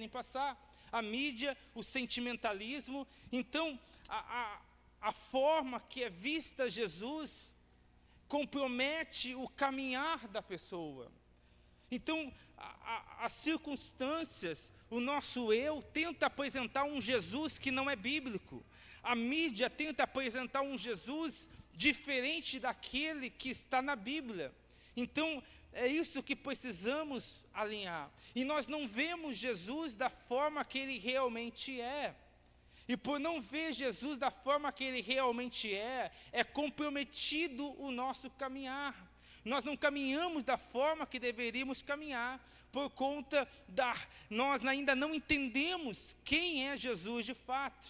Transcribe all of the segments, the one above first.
passar. A mídia, o sentimentalismo. Então, a forma que é vista Jesus compromete o caminhar da pessoa. Então, as circunstâncias, o nosso eu tenta apresentar um Jesus que não é bíblico. A mídia tenta apresentar um Jesus diferente daquele que está na Bíblia. Então, é isso que precisamos alinhar. E nós não vemos Jesus da forma que Ele realmente é. E por não ver Jesus da forma que Ele realmente é comprometido o nosso caminhar. Nós não caminhamos da forma que deveríamos caminhar, por conta nós ainda não entendemos quem é Jesus de fato.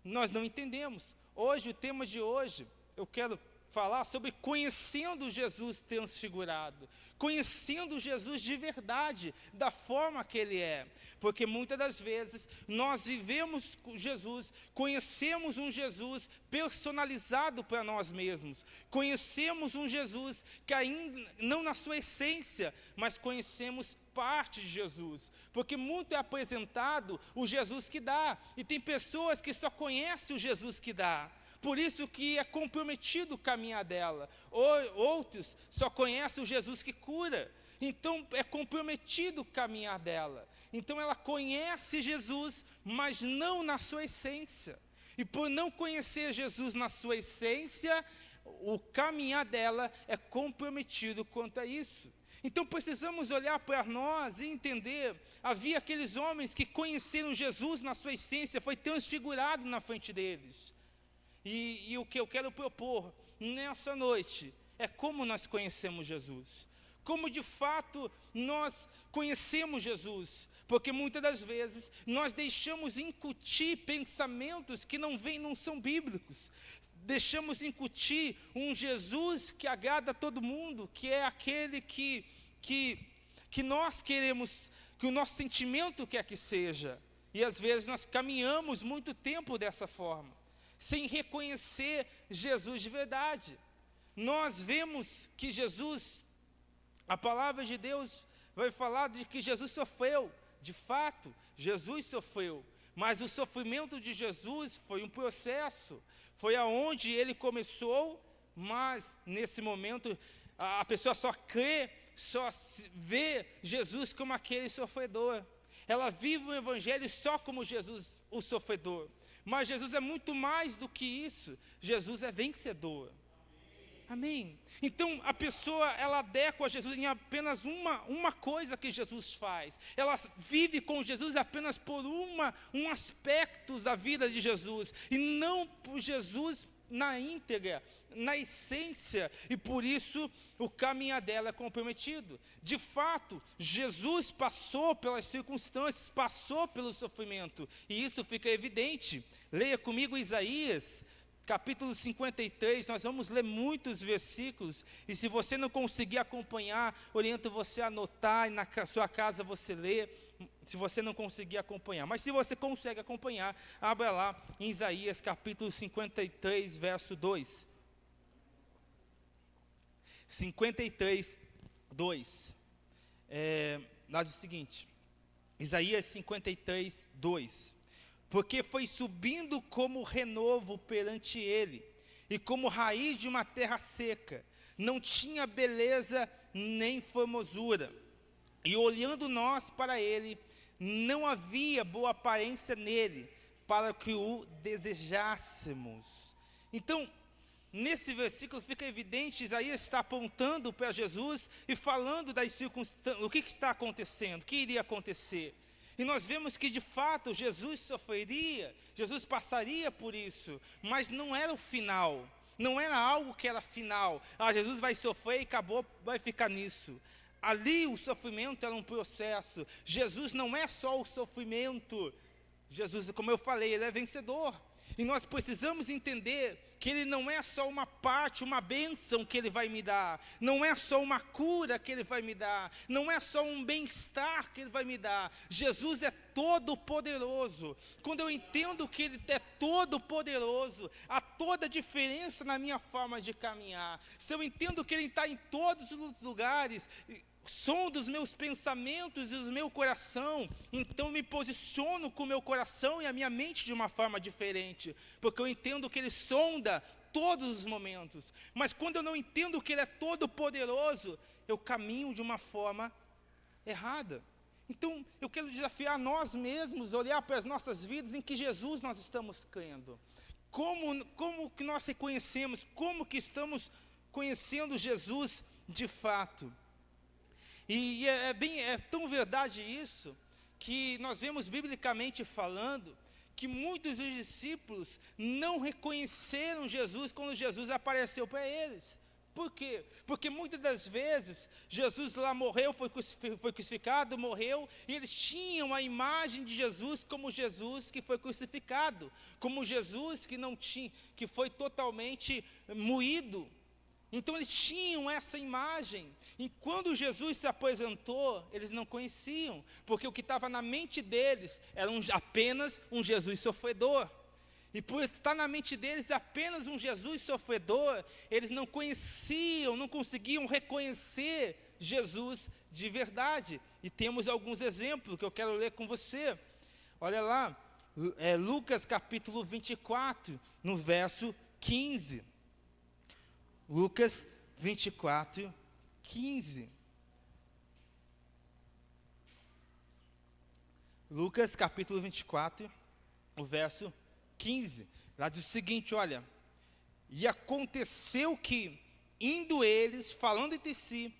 Nós não entendemos. Hoje, o tema de hoje, eu quero falar sobre conhecendo Jesus transfigurado, conhecendo Jesus de verdade, da forma que Ele é. Porque muitas das vezes nós vivemos com Jesus, conhecemos um Jesus personalizado para nós mesmos, conhecemos um Jesus que ainda, não na sua essência, mas conhecemos parte de Jesus, porque muito é apresentado o Jesus que dá, e tem pessoas que só conhecem o Jesus que dá. Por isso que é comprometido o caminhar dela. Outros só conhecem o Jesus que cura. Então é comprometido o caminhar dela. Então ela conhece Jesus, mas não na sua essência. E por não conhecer Jesus na sua essência, o caminhar dela é comprometido quanto a isso. Então precisamos olhar para nós e entender, havia aqueles homens que conheceram Jesus na sua essência, foi transfigurado na frente deles. E o que eu quero propor nessa noite é como nós conhecemos Jesus. Como de fato nós conhecemos Jesus. Porque muitas das vezes nós deixamos incutir pensamentos que não são bíblicos. Deixamos incutir um Jesus que agrada a todo mundo, que é aquele que nós queremos, que o nosso sentimento quer que seja. E às vezes nós caminhamos muito tempo dessa forma, sem reconhecer Jesus de verdade. Nós vemos que Jesus, a palavra de Deus vai falar de que Jesus sofreu. De fato, Jesus sofreu, mas o sofrimento de Jesus foi um processo, foi aonde ele começou, mas nesse momento a pessoa só crê, só vê Jesus como aquele sofredor. Ela vive o evangelho só como Jesus, o sofredor. Mas Jesus é muito mais do que isso. Jesus é vencedor. Amém? Então a pessoa, ela adequa a Jesus em apenas uma coisa que Jesus faz. Ela vive com Jesus apenas por um aspecto da vida de Jesus, e não por Jesus na íntegra, na essência, e por isso o caminhar dela é comprometido. De fato, Jesus passou pelas circunstâncias, passou pelo sofrimento, e isso fica evidente. Leia comigo Isaías, capítulo 53, nós vamos ler muitos versículos, e se você não conseguir acompanhar, oriento você a anotar, e na sua casa você lê, se você não conseguir acompanhar. Mas se você consegue acompanhar, abra lá em Isaías capítulo 53, verso 2. 53, 2. Diz o seguinte, Isaías 53, 2. Porque foi subindo como renovo perante ele, e como raiz de uma terra seca, não tinha beleza nem formosura. E olhando nós para ele, não havia boa aparência nele, para que o desejássemos. Então, nesse versículo fica evidente, Isaías está apontando para Jesus e falando das circunstâncias, o que está acontecendo, o que iria acontecer. E nós vemos que de fato Jesus sofreria, Jesus passaria por isso, mas não era o final, não era algo que era final. Jesus vai sofrer e acabou, vai ficar nisso. Ali o sofrimento era um processo. Jesus não é só o sofrimento. Jesus, como eu falei, ele é vencedor. E nós precisamos entender que ele não é só uma parte, uma bênção que ele vai me dar, não é só uma cura que ele vai me dar, não é só um bem-estar que ele vai me dar. Jesus é todo poderoso. Quando eu entendo que ele é todo poderoso, há toda a diferença na minha forma de caminhar. Se eu entendo que ele está em todos os lugares, som dos meus pensamentos e do meu coração, então me posiciono com o meu coração e a minha mente de uma forma diferente, porque eu entendo que Ele sonda todos os momentos. Mas quando eu não entendo que Ele é todo poderoso, eu caminho de uma forma errada. Então eu quero desafiar nós mesmos, olhar para as nossas vidas, em que Jesus nós estamos crendo. Como que nós reconhecemos, como que estamos conhecendo Jesus de fato. E é tão verdade isso, que nós vemos biblicamente falando, que muitos dos discípulos não reconheceram Jesus quando Jesus apareceu para eles. Por quê? Porque muitas das vezes, Jesus lá morreu, foi crucificado, morreu, e eles tinham a imagem de Jesus como Jesus que foi crucificado, como Jesus que foi totalmente moído. Então eles tinham essa imagem, e quando Jesus se apresentou, eles não conheciam, porque o que estava na mente deles era apenas um Jesus sofredor. E por estar na mente deles apenas um Jesus sofredor, eles não conheciam, não conseguiam reconhecer Jesus de verdade. E temos alguns exemplos que eu quero ler com você. Olha lá, Lucas capítulo 24, no verso 15. Lucas 24, 15. Lucas capítulo 24, o verso 15. Lá diz o seguinte, olha: e aconteceu que, indo eles, falando entre si,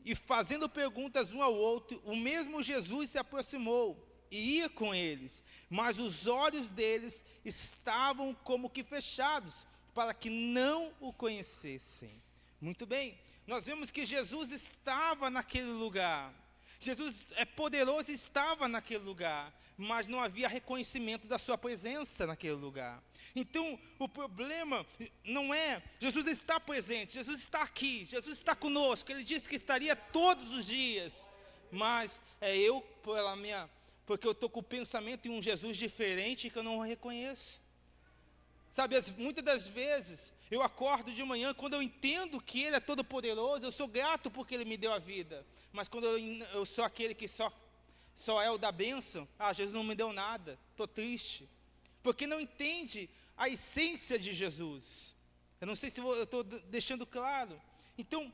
e fazendo perguntas um ao outro, o mesmo Jesus se aproximou e ia com eles, mas os olhos deles estavam como que fechados, para que não o conhecessem. Muito bem, nós vemos que Jesus estava naquele lugar. Jesus é poderoso e estava naquele lugar, mas não havia reconhecimento da sua presença naquele lugar. Então, o problema não é, Jesus está presente, Jesus está aqui, Jesus está conosco, Ele disse que estaria todos os dias, mas porque eu estou com o pensamento em um Jesus diferente que eu não reconheço. Sabe, muitas das vezes, eu acordo de manhã, quando eu entendo que Ele é todo poderoso, eu sou grato porque Ele me deu a vida. Mas quando eu sou aquele que só é o da bênção, Jesus não me deu nada, estou triste. Porque não entende a essência de Jesus. Eu não sei se eu estou deixando claro. Então,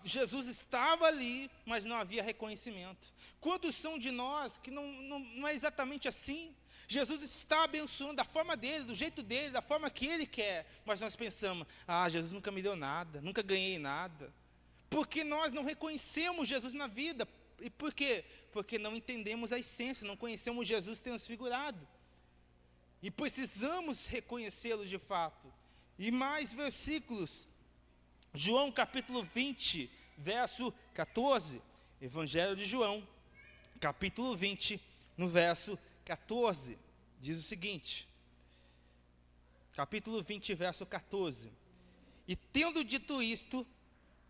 Jesus estava ali, mas não havia reconhecimento. Quantos são de nós que não é exatamente assim? Jesus está abençoando da forma dele, do jeito dele, da forma que ele quer. Mas nós pensamos, Jesus nunca me deu nada, nunca ganhei nada. Porque nós não reconhecemos Jesus na vida. E por quê? Porque não entendemos a essência, não conhecemos Jesus transfigurado. E precisamos reconhecê-lo de fato. E mais versículos. João capítulo 20, verso 14. Evangelho de João, capítulo 20, no verso 14, diz o seguinte, capítulo 20, verso 14: e tendo dito isto,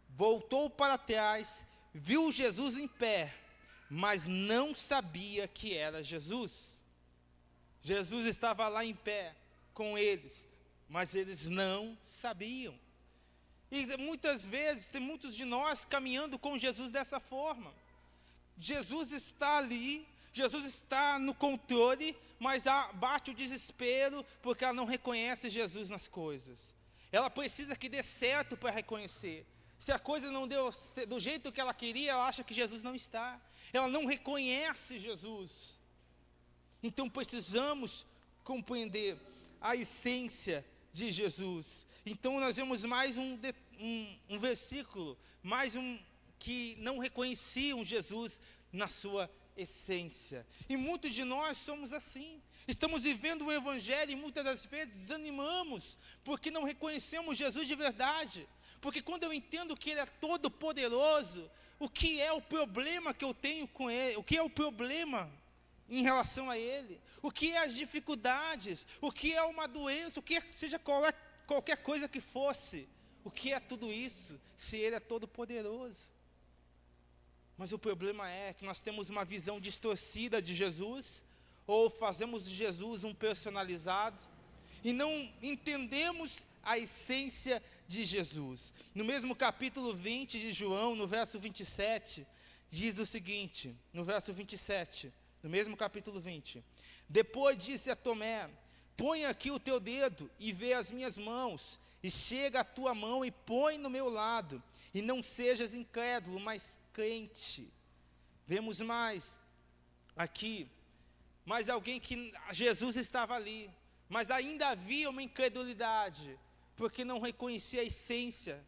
voltou para trás, viu Jesus em pé, mas não sabia que era Jesus. Jesus estava lá em pé com eles, mas eles não sabiam. E muitas vezes, tem muitos de nós caminhando com Jesus dessa forma. Jesus está ali, Jesus está no controle, mas bate o desespero porque ela não reconhece Jesus nas coisas. Ela precisa que dê certo para reconhecer. Se a coisa não deu do jeito que ela queria, ela acha que Jesus não está. Ela não reconhece Jesus. Então precisamos compreender a essência de Jesus. Então nós vemos mais um versículo, mais um que não reconheciam Jesus na sua essência. E muitos de nós somos assim. Estamos vivendo o Evangelho e muitas das vezes desanimamos, porque não reconhecemos Jesus de verdade. Porque quando eu entendo que Ele é todo poderoso, o que é o problema que eu tenho com Ele? O que é o problema em relação a Ele? O que é as dificuldades? O que é uma doença? O que seja qualquer coisa que fosse? O que é tudo isso, se Ele é todo poderoso? Mas o problema é que nós temos uma visão distorcida de Jesus, ou fazemos de Jesus um personalizado, e não entendemos a essência de Jesus. No mesmo capítulo 20 de João, no verso 27, diz o seguinte, no verso 27, no mesmo capítulo 20: depois disse a Tomé: põe aqui o teu dedo e vê as minhas mãos, e chega a tua mão e põe no meu lado, e não sejas incrédulo, mas crente. Vemos mais aqui, mais alguém que Jesus estava ali, mas ainda havia uma incredulidade, porque não reconhecia a essência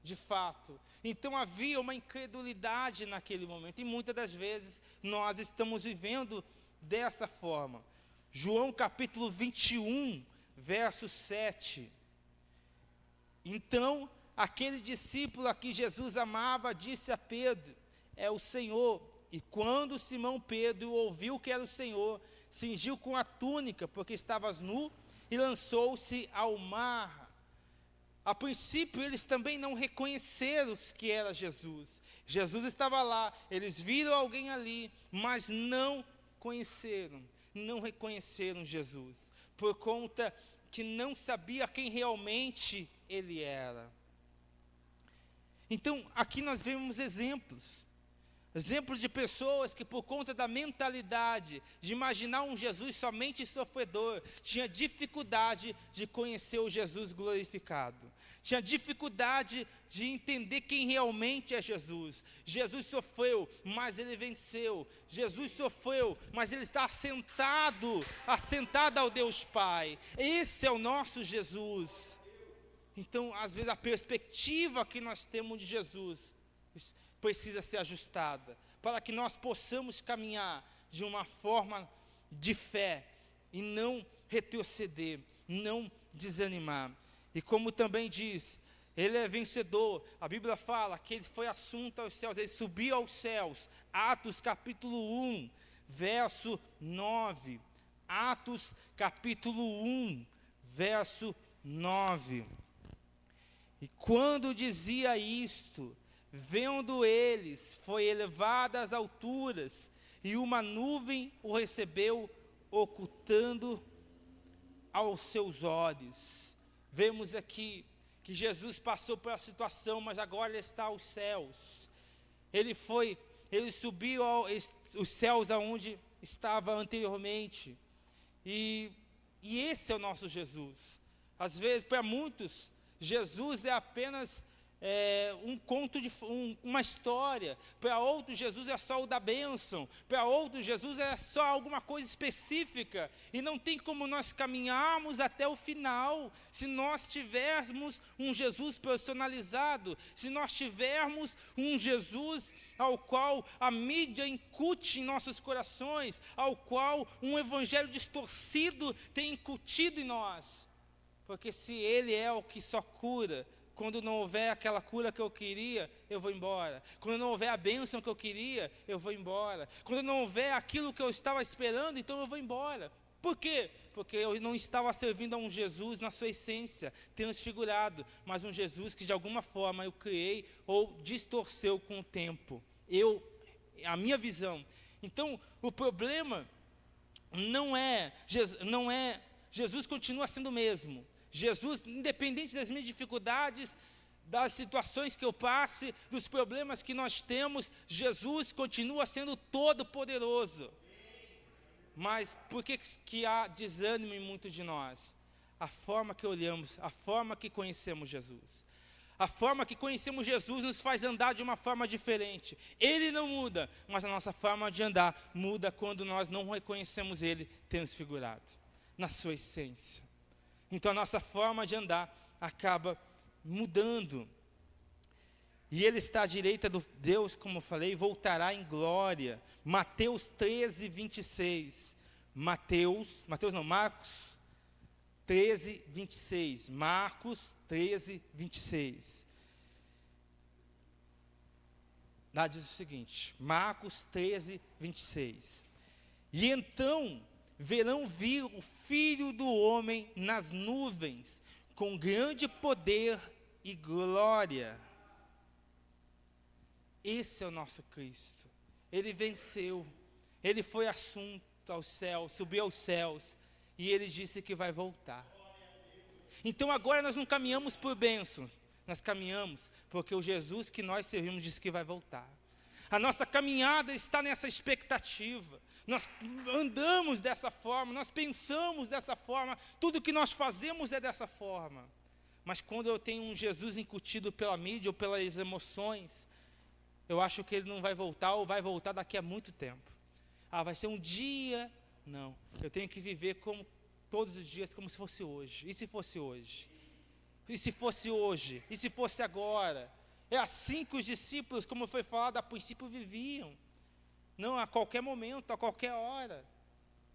de fato. Então havia uma incredulidade naquele momento, e muitas das vezes nós estamos vivendo dessa forma. João capítulo 21, verso 7. Então, aquele discípulo a que Jesus amava disse a Pedro: é o Senhor. E quando Simão Pedro ouviu que era o Senhor, cingiu com a túnica, porque estavas nu, e lançou-se ao mar. A princípio, eles também não reconheceram que era Jesus. Jesus estava lá, eles viram alguém ali, mas não conheceram, não reconheceram Jesus, por conta que não sabia quem realmente ele era. Então, aqui nós vemos exemplos de pessoas que, por conta da mentalidade de imaginar um Jesus somente sofredor, tinha dificuldade de conhecer o Jesus glorificado, tinha dificuldade de entender quem realmente é Jesus. Jesus sofreu, mas ele venceu. Jesus sofreu, mas ele está assentado ao Deus Pai. Esse é o nosso Jesus. Então, às vezes, a perspectiva que nós temos de Jesus precisa ser ajustada, para que nós possamos caminhar de uma forma de fé, e não retroceder, não desanimar. E como também diz, ele é vencedor. A Bíblia fala que ele foi assunto aos céus, ele subiu aos céus. Atos capítulo 1, verso 9. Atos capítulo 1, verso 9. E quando dizia isto, vendo eles, foi elevado às alturas, e uma nuvem o recebeu, ocultando aos seus olhos. Vemos aqui que Jesus passou por a situação, mas agora ele está aos céus. Ele subiu aos céus aonde estava anteriormente. E esse é o nosso Jesus. Às vezes, para muitos, Jesus é apenas um conto, uma história. Para outros, Jesus é só o da bênção. Para outros, Jesus é só alguma coisa específica. E não tem como nós caminharmos até o final se nós tivermos um Jesus personalizado, se nós tivermos um Jesus ao qual a mídia incute em nossos corações, ao qual um evangelho distorcido tem incutido em nós. Porque se ele é o que só cura, quando não houver aquela cura que eu queria, eu vou embora. Quando não houver a bênção que eu queria, eu vou embora. Quando não houver aquilo que eu estava esperando, então eu vou embora. Por quê? Porque eu não estava servindo a um Jesus na sua essência, transfigurado, mas um Jesus que de alguma forma eu criei ou distorceu com o tempo. A minha visão. Então, o problema não é Jesus continua sendo o mesmo. Jesus, independente das minhas dificuldades, das situações que eu passe, dos problemas que nós temos, Jesus continua sendo todo-poderoso. Mas por que há desânimo em muitos de nós? A forma que olhamos, a forma que conhecemos Jesus. A forma que conhecemos Jesus nos faz andar de uma forma diferente. Ele não muda, mas a nossa forma de andar muda quando nós não reconhecemos Ele transfigurado, na sua essência. Então a nossa forma de andar acaba mudando. E Ele está à direita do Deus, como eu falei, voltará em glória. Mateus 13, 26. Marcos 13, 26. Marcos 13, 26. Lá diz o seguinte, Marcos 13, 26. E então verão vir o Filho do Homem nas nuvens, com grande poder e glória. Esse é o nosso Cristo. Ele venceu, Ele foi assunto aos céus, subiu aos céus, e Ele disse que vai voltar. Então agora nós não caminhamos por bênçãos, Nós caminhamos porque o Jesus que nós servimos disse que vai voltar. A nossa caminhada está nessa expectativa. Nós andamos dessa forma, nós pensamos dessa forma, tudo que nós fazemos é dessa forma. Mas quando eu tenho um Jesus incutido pela mídia ou pelas emoções, eu acho que ele não vai voltar ou vai voltar daqui a muito tempo. Vai ser um dia. Não, eu tenho que viver como todos os dias, como se fosse hoje. E se fosse hoje? E se fosse hoje? E se fosse agora? É assim que os discípulos, como foi falado, a princípio viviam. Não a qualquer momento, a qualquer hora.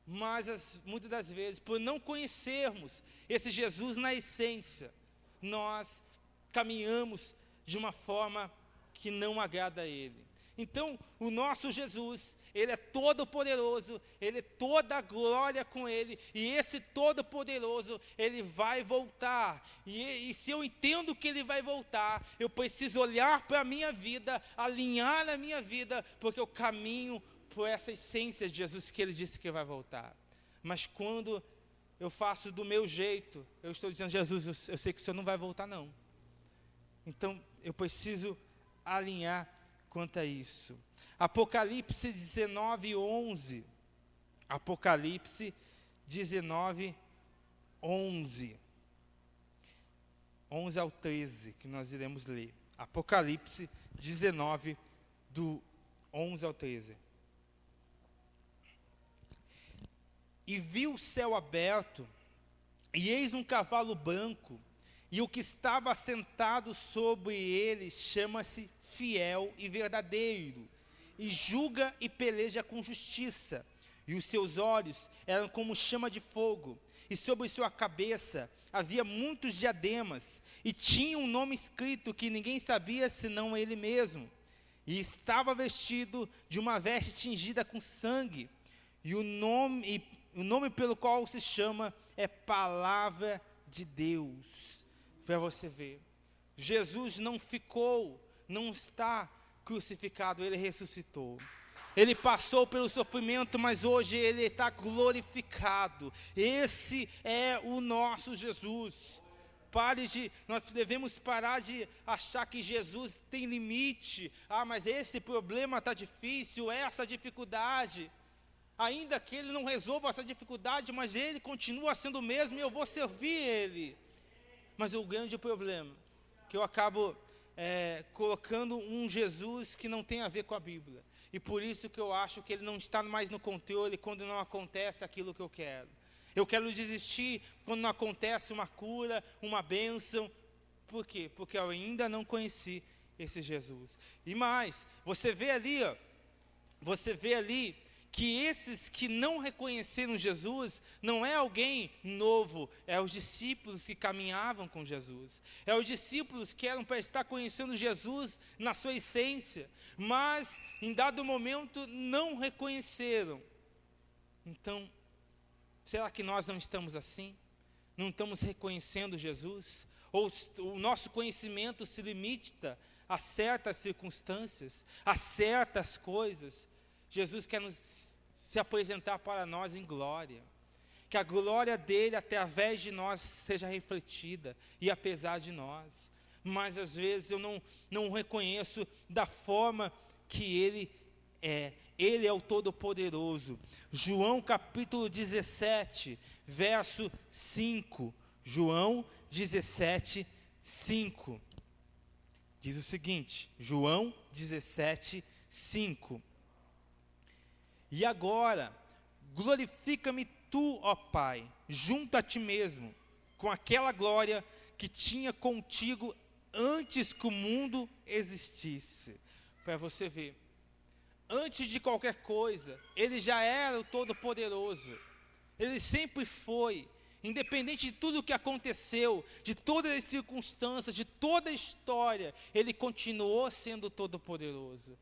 Mas muitas das vezes, por não conhecermos esse Jesus na essência, nós caminhamos de uma forma que não agrada a Ele. Então, o nosso Jesus, Ele é todo poderoso, Ele é toda a glória com Ele, e esse todo poderoso, Ele vai voltar, e se eu entendo que Ele vai voltar, eu preciso olhar para a minha vida, alinhar a minha vida, porque eu caminho por essa essência de Jesus que Ele disse que vai voltar. Mas quando eu faço do meu jeito, eu estou dizendo, Jesus, eu sei que o Senhor não vai voltar não, então eu preciso alinhar quanto a isso. Apocalipse 19:11. Apocalipse 19:11. 11 ao 13, que nós iremos ler. Apocalipse 19, do 11 ao 13. E vi o céu aberto, e eis um cavalo branco, e o que estava assentado sobre ele chama-se Fiel e Verdadeiro, e julga e peleja com justiça, e os seus olhos eram como chama de fogo, e sobre sua cabeça havia muitos diademas, e tinha um nome escrito que ninguém sabia senão ele mesmo, e estava vestido de uma veste tingida com sangue, e o nome pelo qual se chama é Palavra de Deus. Para você ver, Jesus não está crucificado, Ele ressuscitou. Ele passou pelo sofrimento, mas hoje Ele está glorificado. Esse é o nosso Jesus. Nós devemos parar de achar que Jesus tem limite. Mas esse problema está difícil, essa dificuldade. Ainda que Ele não resolva essa dificuldade, mas Ele continua sendo o mesmo e eu vou servir Ele. Mas o grande problema, que eu acabo colocando um Jesus que não tem a ver com a Bíblia. E por isso que eu acho que Ele não está mais no controle quando não acontece aquilo que eu quero. Eu quero desistir quando não acontece uma cura, uma bênção. Por quê? Porque eu ainda não conheci esse Jesus. E mais, você vê ali que esses que não reconheceram Jesus, não é alguém novo, é os discípulos que caminhavam com Jesus, é os discípulos que eram para estar conhecendo Jesus na sua essência, mas em dado momento não reconheceram. Então, será que nós não estamos assim? Não estamos reconhecendo Jesus? Ou o nosso conhecimento se limita a certas circunstâncias, a certas coisas? Jesus quer se apresentar para nós em glória. Que a glória dele através de nós seja refletida e apesar de nós. Mas às vezes eu não reconheço da forma que ele é. Ele é o Todo-Poderoso. João capítulo 17, verso 5. João 17, 5. Diz o seguinte, João 17, 5. E agora, glorifica-me tu, ó Pai, junto a ti mesmo, com aquela glória que tinha contigo antes que o mundo existisse. Para você ver, antes de qualquer coisa, Ele já era o Todo-Poderoso. Ele sempre foi, independente de tudo o que aconteceu, de todas as circunstâncias, de toda a história, Ele continuou sendo Todo-Poderoso.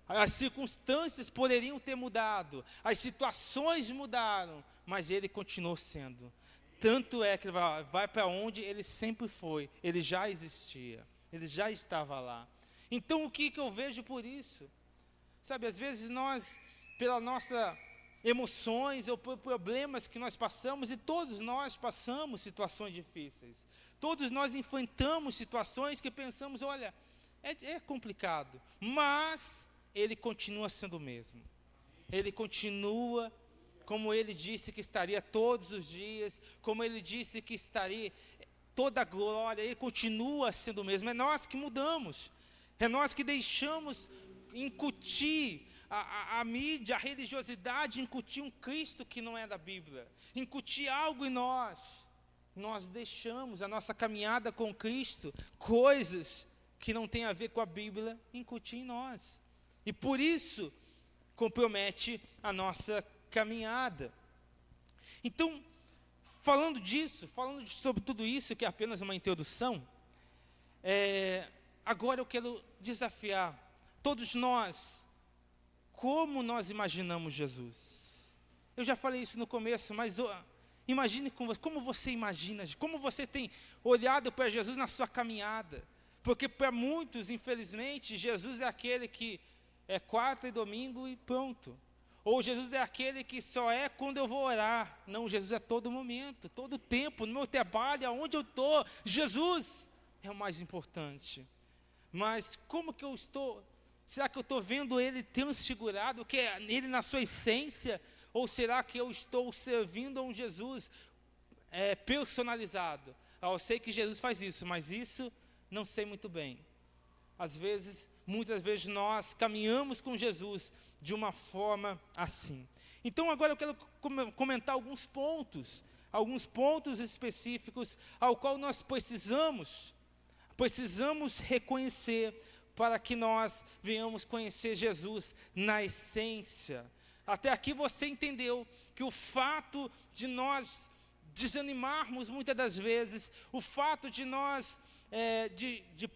As circunstâncias poderiam ter mudado, as situações mudaram, mas Ele continuou sendo. Tanto é que Ele vai para onde Ele sempre foi, Ele já existia, Ele já estava lá. Então o que eu vejo por isso? Sabe, às vezes nós, pela nossa emoções ou por problemas que nós passamos, e todos nós passamos situações difíceis. Todos nós enfrentamos situações que pensamos, olha, é complicado, mas Ele continua sendo o mesmo. Ele continua, como Ele disse que estaria todos os dias, como Ele disse que estaria toda a glória, Ele continua sendo o mesmo. É nós que mudamos, é nós que deixamos incutir a mídia, a religiosidade, incutir um Cristo que não é da Bíblia, incutir algo em nós. Nós deixamos a nossa caminhada com Cristo, coisas que não têm a ver com a Bíblia, incutir em nós. E por isso, compromete a nossa caminhada. Então, falando sobre tudo isso, que é apenas uma introdução, agora eu quero desafiar todos nós, como nós imaginamos Jesus. Eu já falei isso no começo, mas imagine como você imagina, como você tem olhado para Jesus na sua caminhada. Porque para muitos, infelizmente, Jesus é aquele que é quarta e domingo e pronto. Ou Jesus é aquele que só é quando eu vou orar. Não, Jesus é todo momento, todo tempo, no meu trabalho, aonde eu estou. Jesus é o mais importante. Mas como que eu estou? Será que eu estou vendo Ele transfigurado, que é Ele na sua essência? Ou será que eu estou servindo a um Jesus personalizado? Eu sei que Jesus faz isso, mas isso não sei muito bem. Muitas vezes nós caminhamos com Jesus de uma forma assim. Então agora eu quero comentar alguns pontos específicos ao qual nós precisamos reconhecer para que nós venhamos conhecer Jesus na essência. Até aqui você entendeu que o fato de nós desanimarmos muitas das vezes, o fato de nós,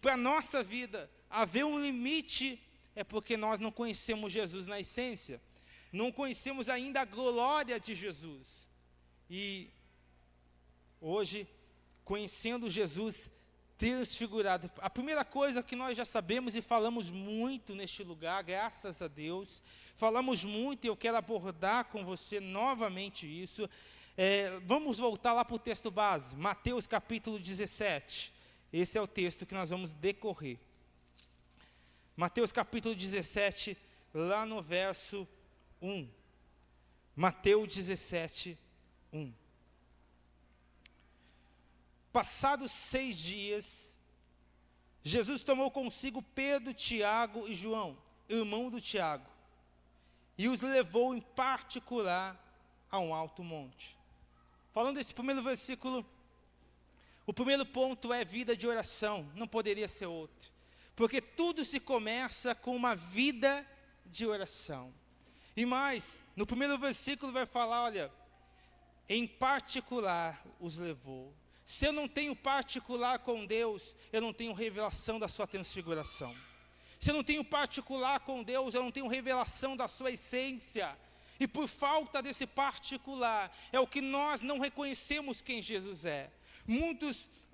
para a nossa vida, haver um limite, é porque nós não conhecemos Jesus na essência, não conhecemos ainda a glória de Jesus. E hoje, conhecendo Jesus transfigurado, a primeira coisa que nós já sabemos e falamos muito neste lugar, graças a Deus, falamos muito e eu quero abordar com você novamente isso. Vamos voltar lá para o texto base, Mateus capítulo 17. Esse é o texto que nós vamos decorrer. Mateus capítulo 17, lá no verso 1. Mateus 17, 1. Passados 6 dias, Jesus tomou consigo Pedro, Tiago e João, irmão do Tiago, e os levou em particular a um alto monte. Falando desse primeiro versículo, o primeiro ponto é vida de oração, não poderia ser outro. Porque tudo se começa com uma vida de oração. E mais, no primeiro versículo vai falar, olha, em particular os levou. Se eu não tenho particular com Deus, eu não tenho revelação da sua transfiguração. Se eu não tenho particular com Deus, eu não tenho revelação da sua essência. E por falta desse particular, é o que nós não reconhecemos quem Jesus é.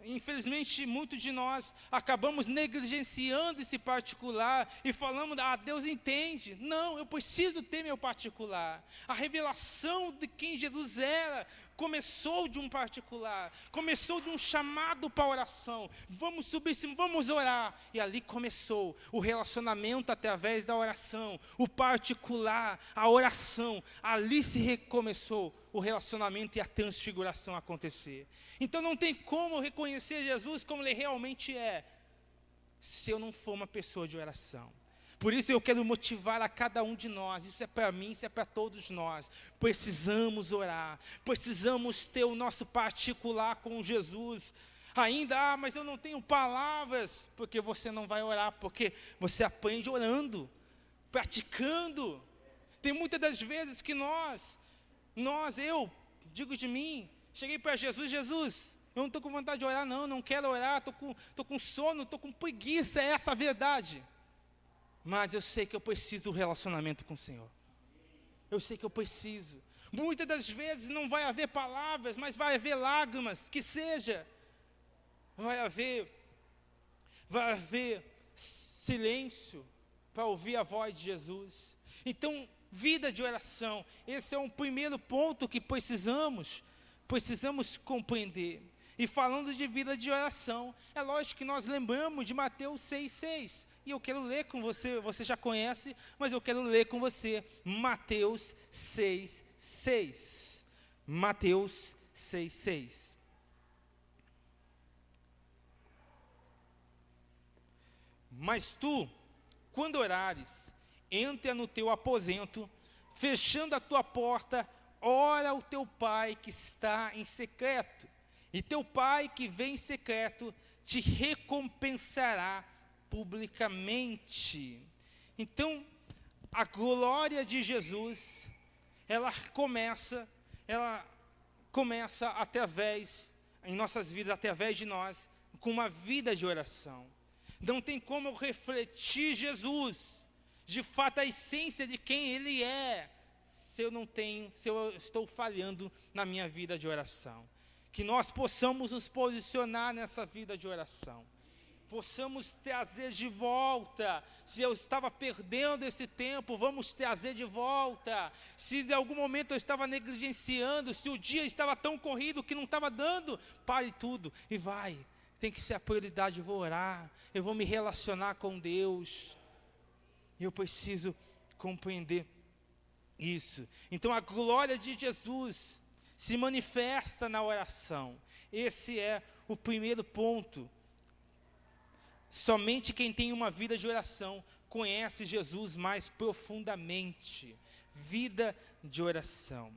Infelizmente, muitos de nós acabamos negligenciando esse particular e falamos, Deus entende. Não, eu preciso ter meu particular. A revelação de quem Jesus era começou de um particular, começou de um chamado para a oração. Vamos subir, vamos orar. E ali começou o relacionamento através da oração, o particular, a oração. Ali se recomeçou o relacionamento e a transfiguração acontecer. Então não tem como reconhecer Jesus como Ele realmente é, se eu não for uma pessoa de oração. Por isso eu quero motivar a cada um de nós, isso é para mim, isso é para todos nós. Precisamos orar, precisamos ter o nosso particular com Jesus. Ainda, mas eu não tenho palavras, porque você não vai orar, porque você aprende orando, praticando. Tem muitas das vezes que eu digo de mim, cheguei para Jesus, eu não estou com vontade de orar não quero orar, estou com sono, estou com preguiça, é essa a verdade. Mas eu sei que eu preciso do relacionamento com o Senhor. Eu sei que eu preciso. Muitas das vezes não vai haver palavras, mas vai haver lágrimas, que seja. Vai haver silêncio para ouvir a voz de Jesus. Então, vida de oração. Esse é um primeiro ponto que precisamos compreender. E falando de vida de oração, é lógico que nós lembramos de Mateus 6,6. E eu quero ler com você, você já conhece, mas eu quero ler com você Mateus 6,6. Mateus 6,6. Mas tu, quando orares, entra no teu aposento, fechando a tua porta, ora ao teu pai que está em secreto, e teu pai que vem em secreto te recompensará publicamente. Então, a glória de Jesus, ela começa através, em nossas vidas, através de nós, com uma vida de oração. Não tem como eu refletir Jesus, de fato a essência de quem Ele é, se eu estou falhando na minha vida de oração. Que nós possamos nos posicionar nessa vida de oração, possamos trazer de volta, se eu estava perdendo esse tempo, vamos trazer de volta. Se de algum momento eu estava negligenciando, se o dia estava tão corrido que não estava dando, pare tudo e vai. Tem que ser a prioridade, eu vou orar, eu vou me relacionar com Deus. Eu preciso compreender isso. Então a glória de Jesus se manifesta na oração. Esse é o primeiro ponto. Somente quem tem uma vida de oração conhece Jesus mais profundamente. Vida de oração.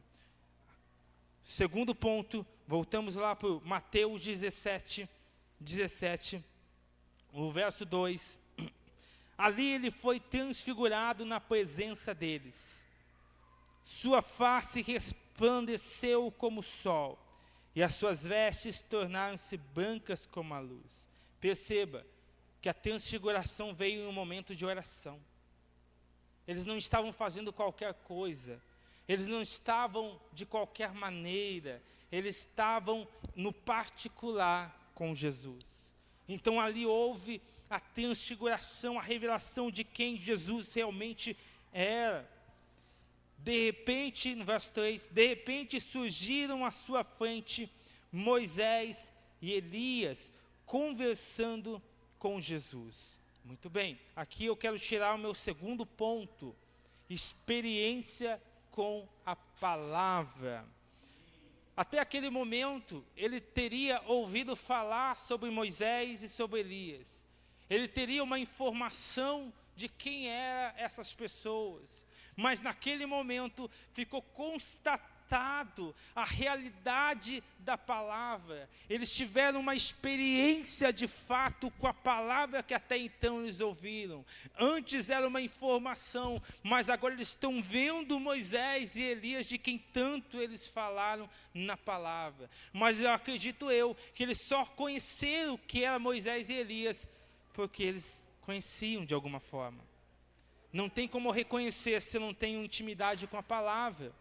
Segundo ponto, voltamos lá para Mateus 17, o verso 2. Ali ele foi transfigurado na presença deles. Sua face resplandeceu como o sol, e as suas vestes tornaram-se brancas como a luz. Perceba que a transfiguração veio em um momento de oração. Eles não estavam fazendo qualquer coisa, eles não estavam de qualquer maneira, eles estavam no particular com Jesus. Então ali houve a transfiguração, a revelação de quem Jesus realmente era. De repente, no verso 3, de repente surgiram à sua frente Moisés e Elias conversando com Jesus. Muito bem, aqui eu quero tirar o meu segundo ponto, experiência com a palavra. Até aquele momento, ele teria ouvido falar sobre Moisés e sobre Elias. Ele teria uma informação de quem eram essas pessoas. Mas naquele momento ficou constatado a realidade da palavra. Eles tiveram uma experiência de fato com a palavra que até então eles ouviram. Antes era uma informação, mas agora eles estão vendo Moisés e Elias, de quem tanto eles falaram na palavra. Mas eu acredito que eles só conheceram o que era Moisés e Elias porque eles conheciam de alguma forma. Não tem como reconhecer se não tem intimidade com a palavra.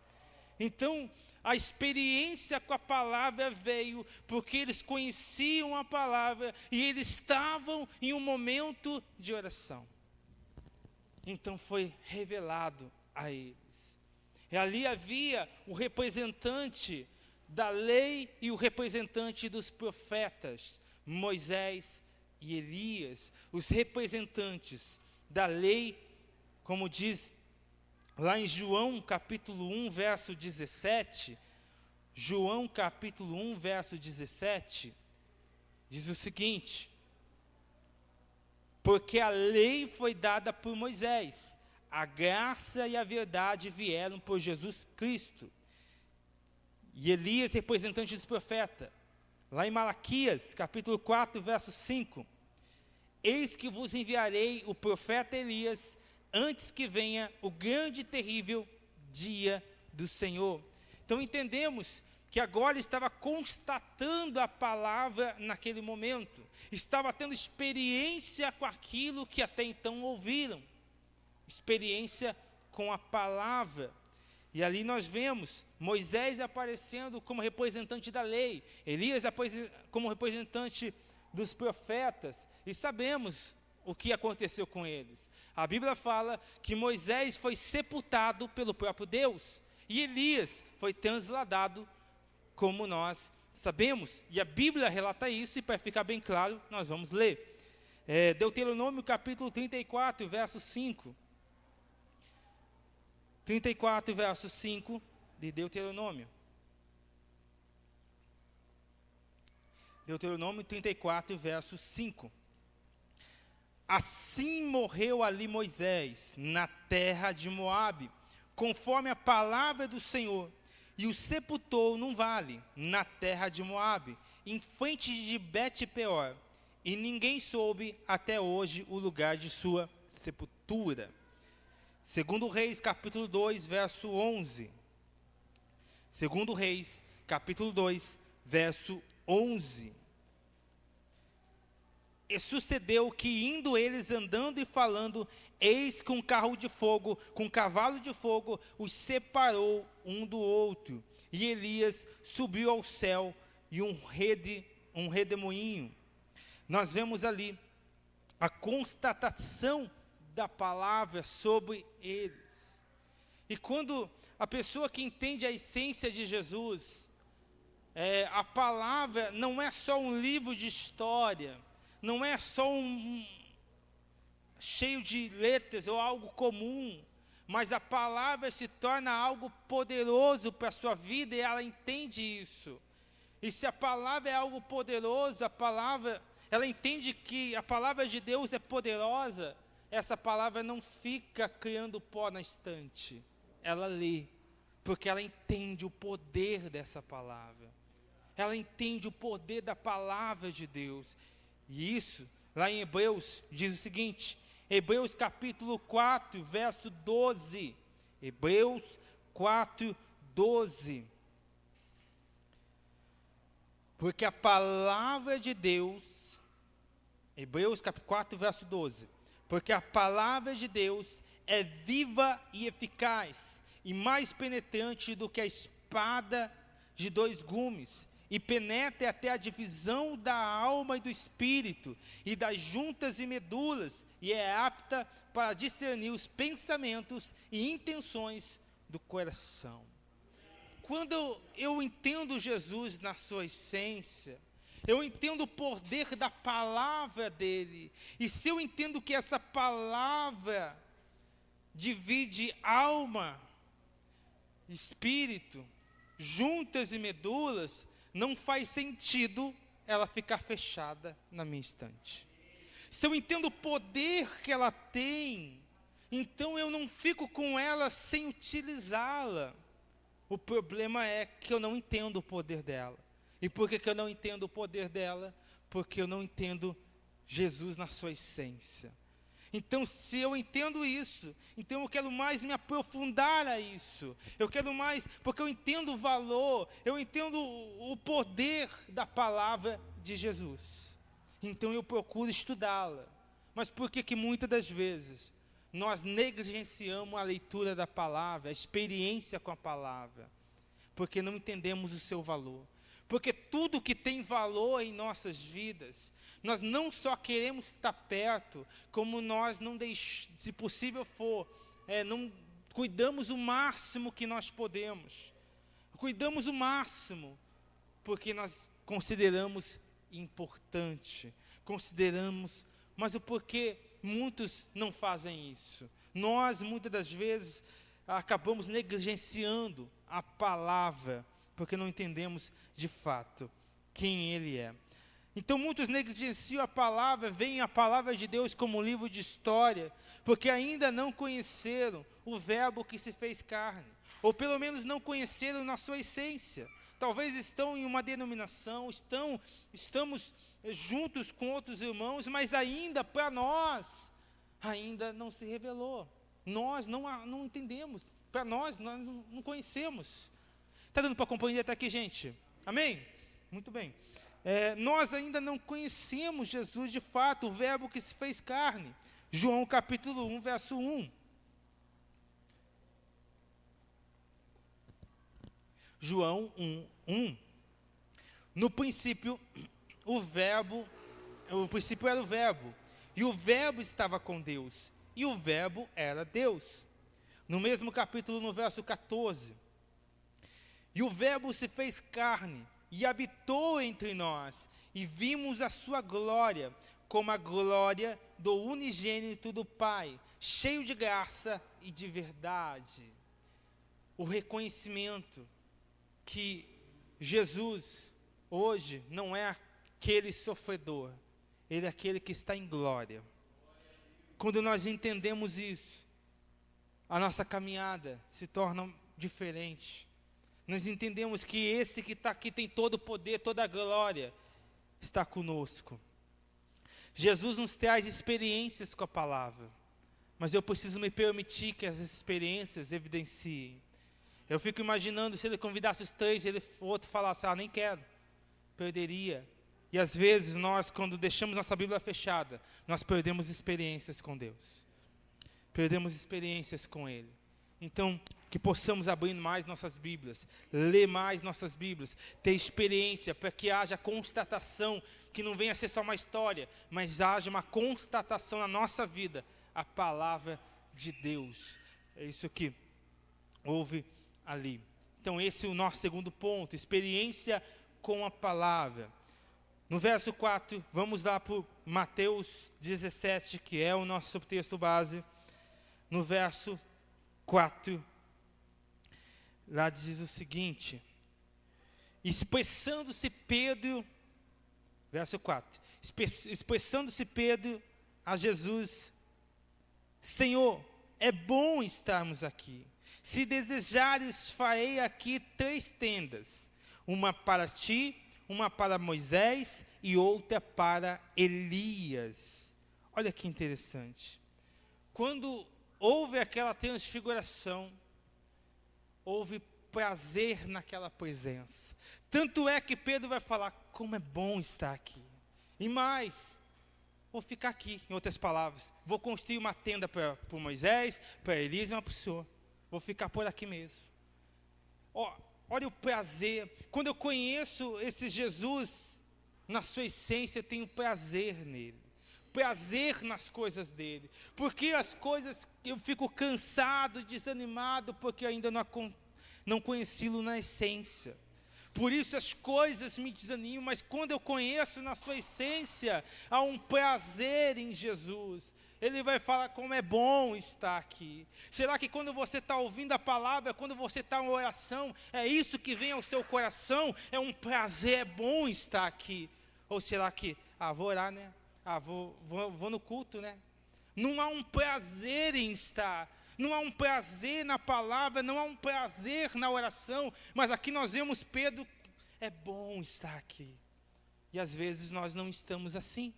Então, a experiência com a palavra veio porque eles conheciam a palavra e eles estavam em um momento de oração. Então foi revelado a eles. E ali havia o representante da lei e o representante dos profetas, Moisés e Elias, os representantes da lei. Como diz lá em João capítulo 1, verso 17, João capítulo 1, verso 17, diz o seguinte: porque a lei foi dada por Moisés, a graça e a verdade vieram por Jesus Cristo. E Elias, representante dos profetas, lá em Malaquias capítulo 4, verso 5, eis que vos enviarei o profeta Elias, antes que venha o grande e terrível dia do Senhor. Então entendemos que agora estava constatando a palavra naquele momento, estava tendo experiência com aquilo que até então ouviram, experiência com a palavra. E ali nós vemos Moisés aparecendo como representante da lei, Elias como representante dos profetas, e sabemos o que aconteceu com eles. A Bíblia fala que Moisés foi sepultado pelo próprio Deus. E Elias foi transladado, como nós sabemos. E a Bíblia relata isso, e para ficar bem claro, nós vamos ler. Deuteronômio capítulo 34, verso 5. 34, verso 5 de Deuteronômio. Deuteronômio 34, verso 5. Assim morreu ali Moisés, na terra de Moabe, conforme a palavra do Senhor, e o sepultou num vale, na terra de Moabe, em frente de Bet-peor, e ninguém soube até hoje o lugar de sua sepultura. Segundo Reis, capítulo 2, verso 11. Segundo Reis, capítulo 2, verso 11. E sucedeu que, indo eles andando e falando, eis que um carro de fogo, com um cavalo de fogo, os separou um do outro. E Elias subiu ao céu, e um redemoinho. Nós vemos ali a constatação da palavra sobre eles. E quando a pessoa que entende a essência de Jesus, a palavra não é só um livro de história, não é só cheio de letras ou algo comum, mas a palavra se torna algo poderoso para a sua vida, e ela entende isso. E se a palavra é algo poderoso, ela entende que a palavra de Deus é poderosa, essa palavra não fica criando pó na estante, ela lê, porque ela entende o poder dessa palavra, ela entende o poder da palavra de Deus. E isso, lá em Hebreus, diz o seguinte, Hebreus capítulo 4, verso 12, Hebreus 4, 12, porque a palavra de Deus, Hebreus capítulo 4, verso 12, porque a palavra de Deus é viva e eficaz, e mais penetrante do que a espada de dois gumes, e penetra até a divisão da alma e do espírito, e das juntas e medulas, e é apta para discernir os pensamentos e intenções do coração. Quando eu entendo Jesus na sua essência, eu entendo o poder da palavra dele, e se eu entendo que essa palavra divide alma, espírito, juntas e medulas, não faz sentido ela ficar fechada na minha estante. Se eu entendo o poder que ela tem, então eu não fico com ela sem utilizá-la. O problema é que eu não entendo o poder dela. E por que eu não entendo o poder dela? Porque eu não entendo Jesus na sua essência. Então, se eu entendo isso, então eu quero mais me aprofundar a isso. Eu quero mais, porque eu entendo o valor, eu entendo o poder da palavra de Jesus. Então eu procuro estudá-la. Mas por que muitas das vezes nós negligenciamos a leitura da palavra, a experiência com a palavra? Porque não entendemos o seu valor. Porque tudo que tem valor em nossas vidas, nós não só queremos estar perto, como nós não deixamos, se possível for, não cuidamos o máximo que nós podemos. Cuidamos o máximo, porque nós consideramos importante, mas o porquê muitos não fazem isso? Nós, muitas das vezes, acabamos negligenciando a palavra, porque não entendemos de fato quem Ele é. Então muitos negligenciam a palavra, veem a palavra de Deus como um livro de história, porque ainda não conheceram o verbo que se fez carne, ou pelo menos não conheceram na sua essência. Talvez estão em uma denominação, estamos juntos com outros irmãos, mas ainda para nós, ainda não se revelou. Nós não entendemos, para nós não conhecemos. Está dando para compreender até aqui, gente? Amém? Muito bem. Nós ainda não conhecemos Jesus de fato, o verbo que se fez carne. João capítulo 1, verso 1. João 1. No princípio, o princípio era o verbo, e o verbo estava com Deus, e o verbo era Deus. No mesmo capítulo, no verso 14, e o verbo se fez carne e habitou entre nós, e vimos a sua glória, como a glória do unigênito do Pai, cheio de graça e de verdade. O reconhecimento que Jesus hoje não é aquele sofredor, ele é aquele que está em glória. Quando nós entendemos isso, a nossa caminhada se torna diferente. Nós entendemos que esse que está aqui tem todo o poder, toda a glória, está conosco. Jesus nos traz experiências com a palavra, mas eu preciso me permitir que as experiências evidenciem. Eu fico imaginando se ele convidasse os três, o outro falasse, nem quero, perderia. E às vezes nós, quando deixamos nossa Bíblia fechada, nós perdemos experiências com Deus. Perdemos experiências com Ele. Então, que possamos abrir mais nossas Bíblias, ler mais nossas Bíblias, ter experiência, para que haja constatação, que não venha ser só uma história, mas haja uma constatação na nossa vida, a palavra de Deus. É isso que houve ali. Então esse é o nosso segundo ponto, experiência com a palavra. No verso 4, vamos lá para Mateus 17, que é o nosso texto base. No verso 4, lá diz o seguinte: expressando-se Pedro, verso 4, expressando-se Pedro a Jesus, Senhor, é bom estarmos aqui. Se desejares, farei aqui 3 tendas, uma para ti, uma para Moisés e outra para Elias. Olha que interessante. Quando houve aquela transfiguração, houve prazer naquela presença. Tanto é que Pedro vai falar, como é bom estar aqui. E mais, vou ficar aqui, em outras palavras. Vou construir uma tenda para Moisés, para Elias e uma para o Senhor. Vou ficar por aqui mesmo. Olha o prazer. Quando eu conheço esse Jesus, na sua essência, eu tenho prazer nele. Prazer nas coisas dele. Porque as coisas, eu fico cansado, desanimado, porque eu ainda não conheci-lo na essência. Por isso as coisas me desanimam, mas quando eu conheço na sua essência, há um prazer em Jesus. Ele vai falar como é bom estar aqui. Será que quando você está ouvindo a palavra, quando você está em oração, é isso que vem ao seu coração? É um prazer, é bom estar aqui. Ou será que, vou orar, né? Vou no culto, né? Não há um prazer em estar. Não há um prazer na palavra, não há um prazer na oração. Mas aqui nós vemos Pedro, é bom estar aqui. E às vezes nós não estamos assim.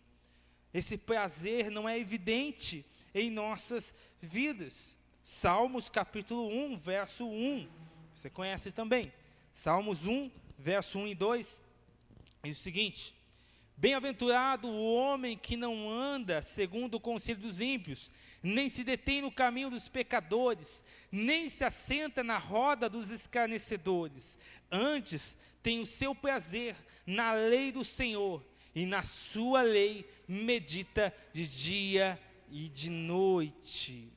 Esse prazer não é evidente em nossas vidas. Salmos capítulo 1, verso 1. Você conhece também. Salmos 1, verso 1 e 2. Diz o seguinte: bem-aventurado o homem que não anda segundo o conselho dos ímpios, nem se detém no caminho dos pecadores, nem se assenta na roda dos escarnecedores. Antes tem o seu prazer na lei do Senhor, e na sua lei medita de dia e de noite.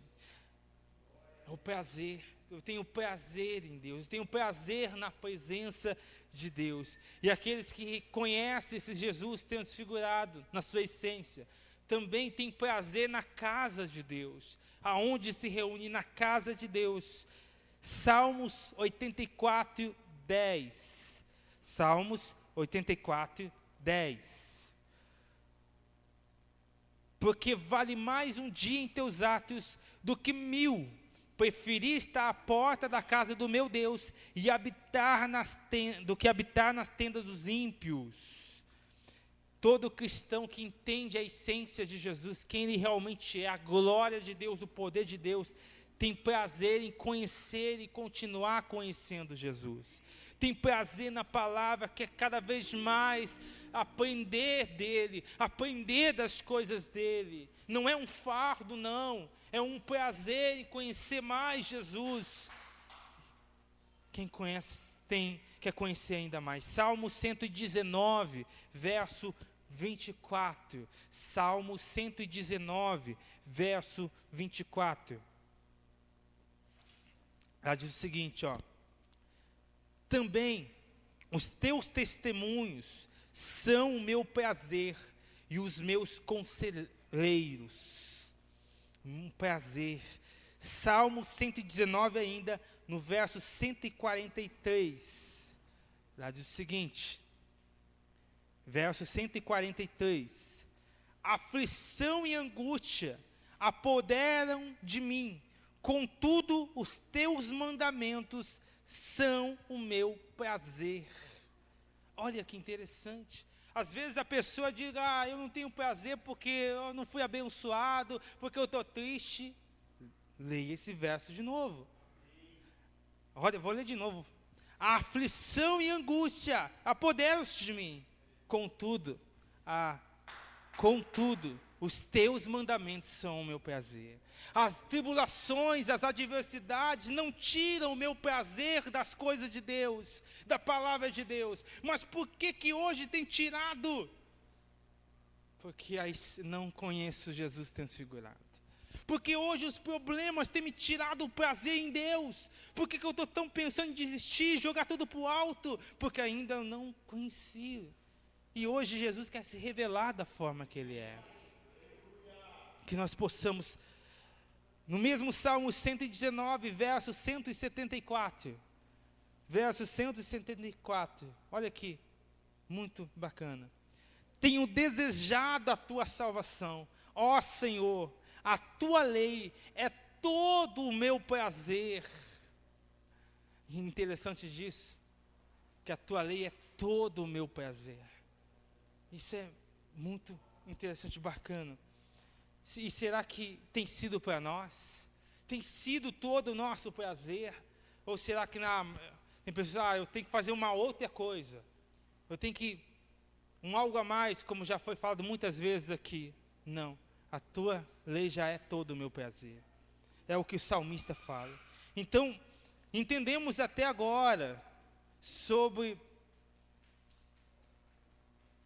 O prazer, eu tenho prazer em Deus, eu tenho prazer na presença de Deus. E aqueles que conhecem esse Jesus transfigurado na sua essência, também têm prazer na casa de Deus, aonde se reúne na casa de Deus. Salmos 84, 10. Salmos 84, 10. Porque vale mais um dia em teus atos do que 1000. Preferi estar à porta da casa do meu Deus e do que habitar nas tendas dos ímpios. Todo cristão que entende a essência de Jesus, quem ele realmente é, a glória de Deus, o poder de Deus, tem prazer em conhecer e continuar conhecendo Jesus. Tem prazer na palavra, quer cada vez mais aprender dele, aprender das coisas dele. Não é um fardo, não. É um prazer em conhecer mais Jesus. Quem conhece, quer conhecer ainda mais. Salmo 119, verso 24. Salmo 119, verso 24. Ela diz o seguinte, ó: também os teus testemunhos são o meu prazer e os meus conselheiros. Um prazer. Salmo 119 ainda, no verso 143. Ela diz o seguinte, verso 143. Aflição e angústia apoderam de mim, contudo os teus mandamentos são o meu prazer. Olha que interessante. Às vezes a pessoa diz, eu não tenho prazer porque eu não fui abençoado, porque eu estou triste. Leia esse verso de novo. Olha, vou ler de novo. A aflição e angústia apoderam-se de mim. Contudo, os teus mandamentos são o meu prazer. As tribulações, as adversidades não tiram o meu prazer das coisas de Deus, da palavra de Deus. Mas por que hoje tem tirado? Porque aí não conheço Jesus transfigurado. Porque hoje os problemas têm me tirado o prazer em Deus. Por que eu estou tão pensando em desistir, jogar tudo para o alto? Porque ainda eu não conheci. E hoje Jesus quer se revelar da forma que Ele é. Que nós possamos, no mesmo Salmo 119, verso 174. Verso 174, olha aqui, muito bacana. Tenho desejado a tua salvação, ó Senhor, a tua lei é todo o meu prazer. E interessante disso, que a tua lei é todo o meu prazer. Isso é muito interessante, bacana. E será que tem sido para nós? Tem sido todo o nosso prazer? Ou será que tem pessoas, eu tenho que fazer uma outra coisa, eu tenho que, algo a mais, como já foi falado muitas vezes aqui? Não, a tua lei já é todo o meu prazer. É o que o salmista fala. Então, entendemos até agora sobre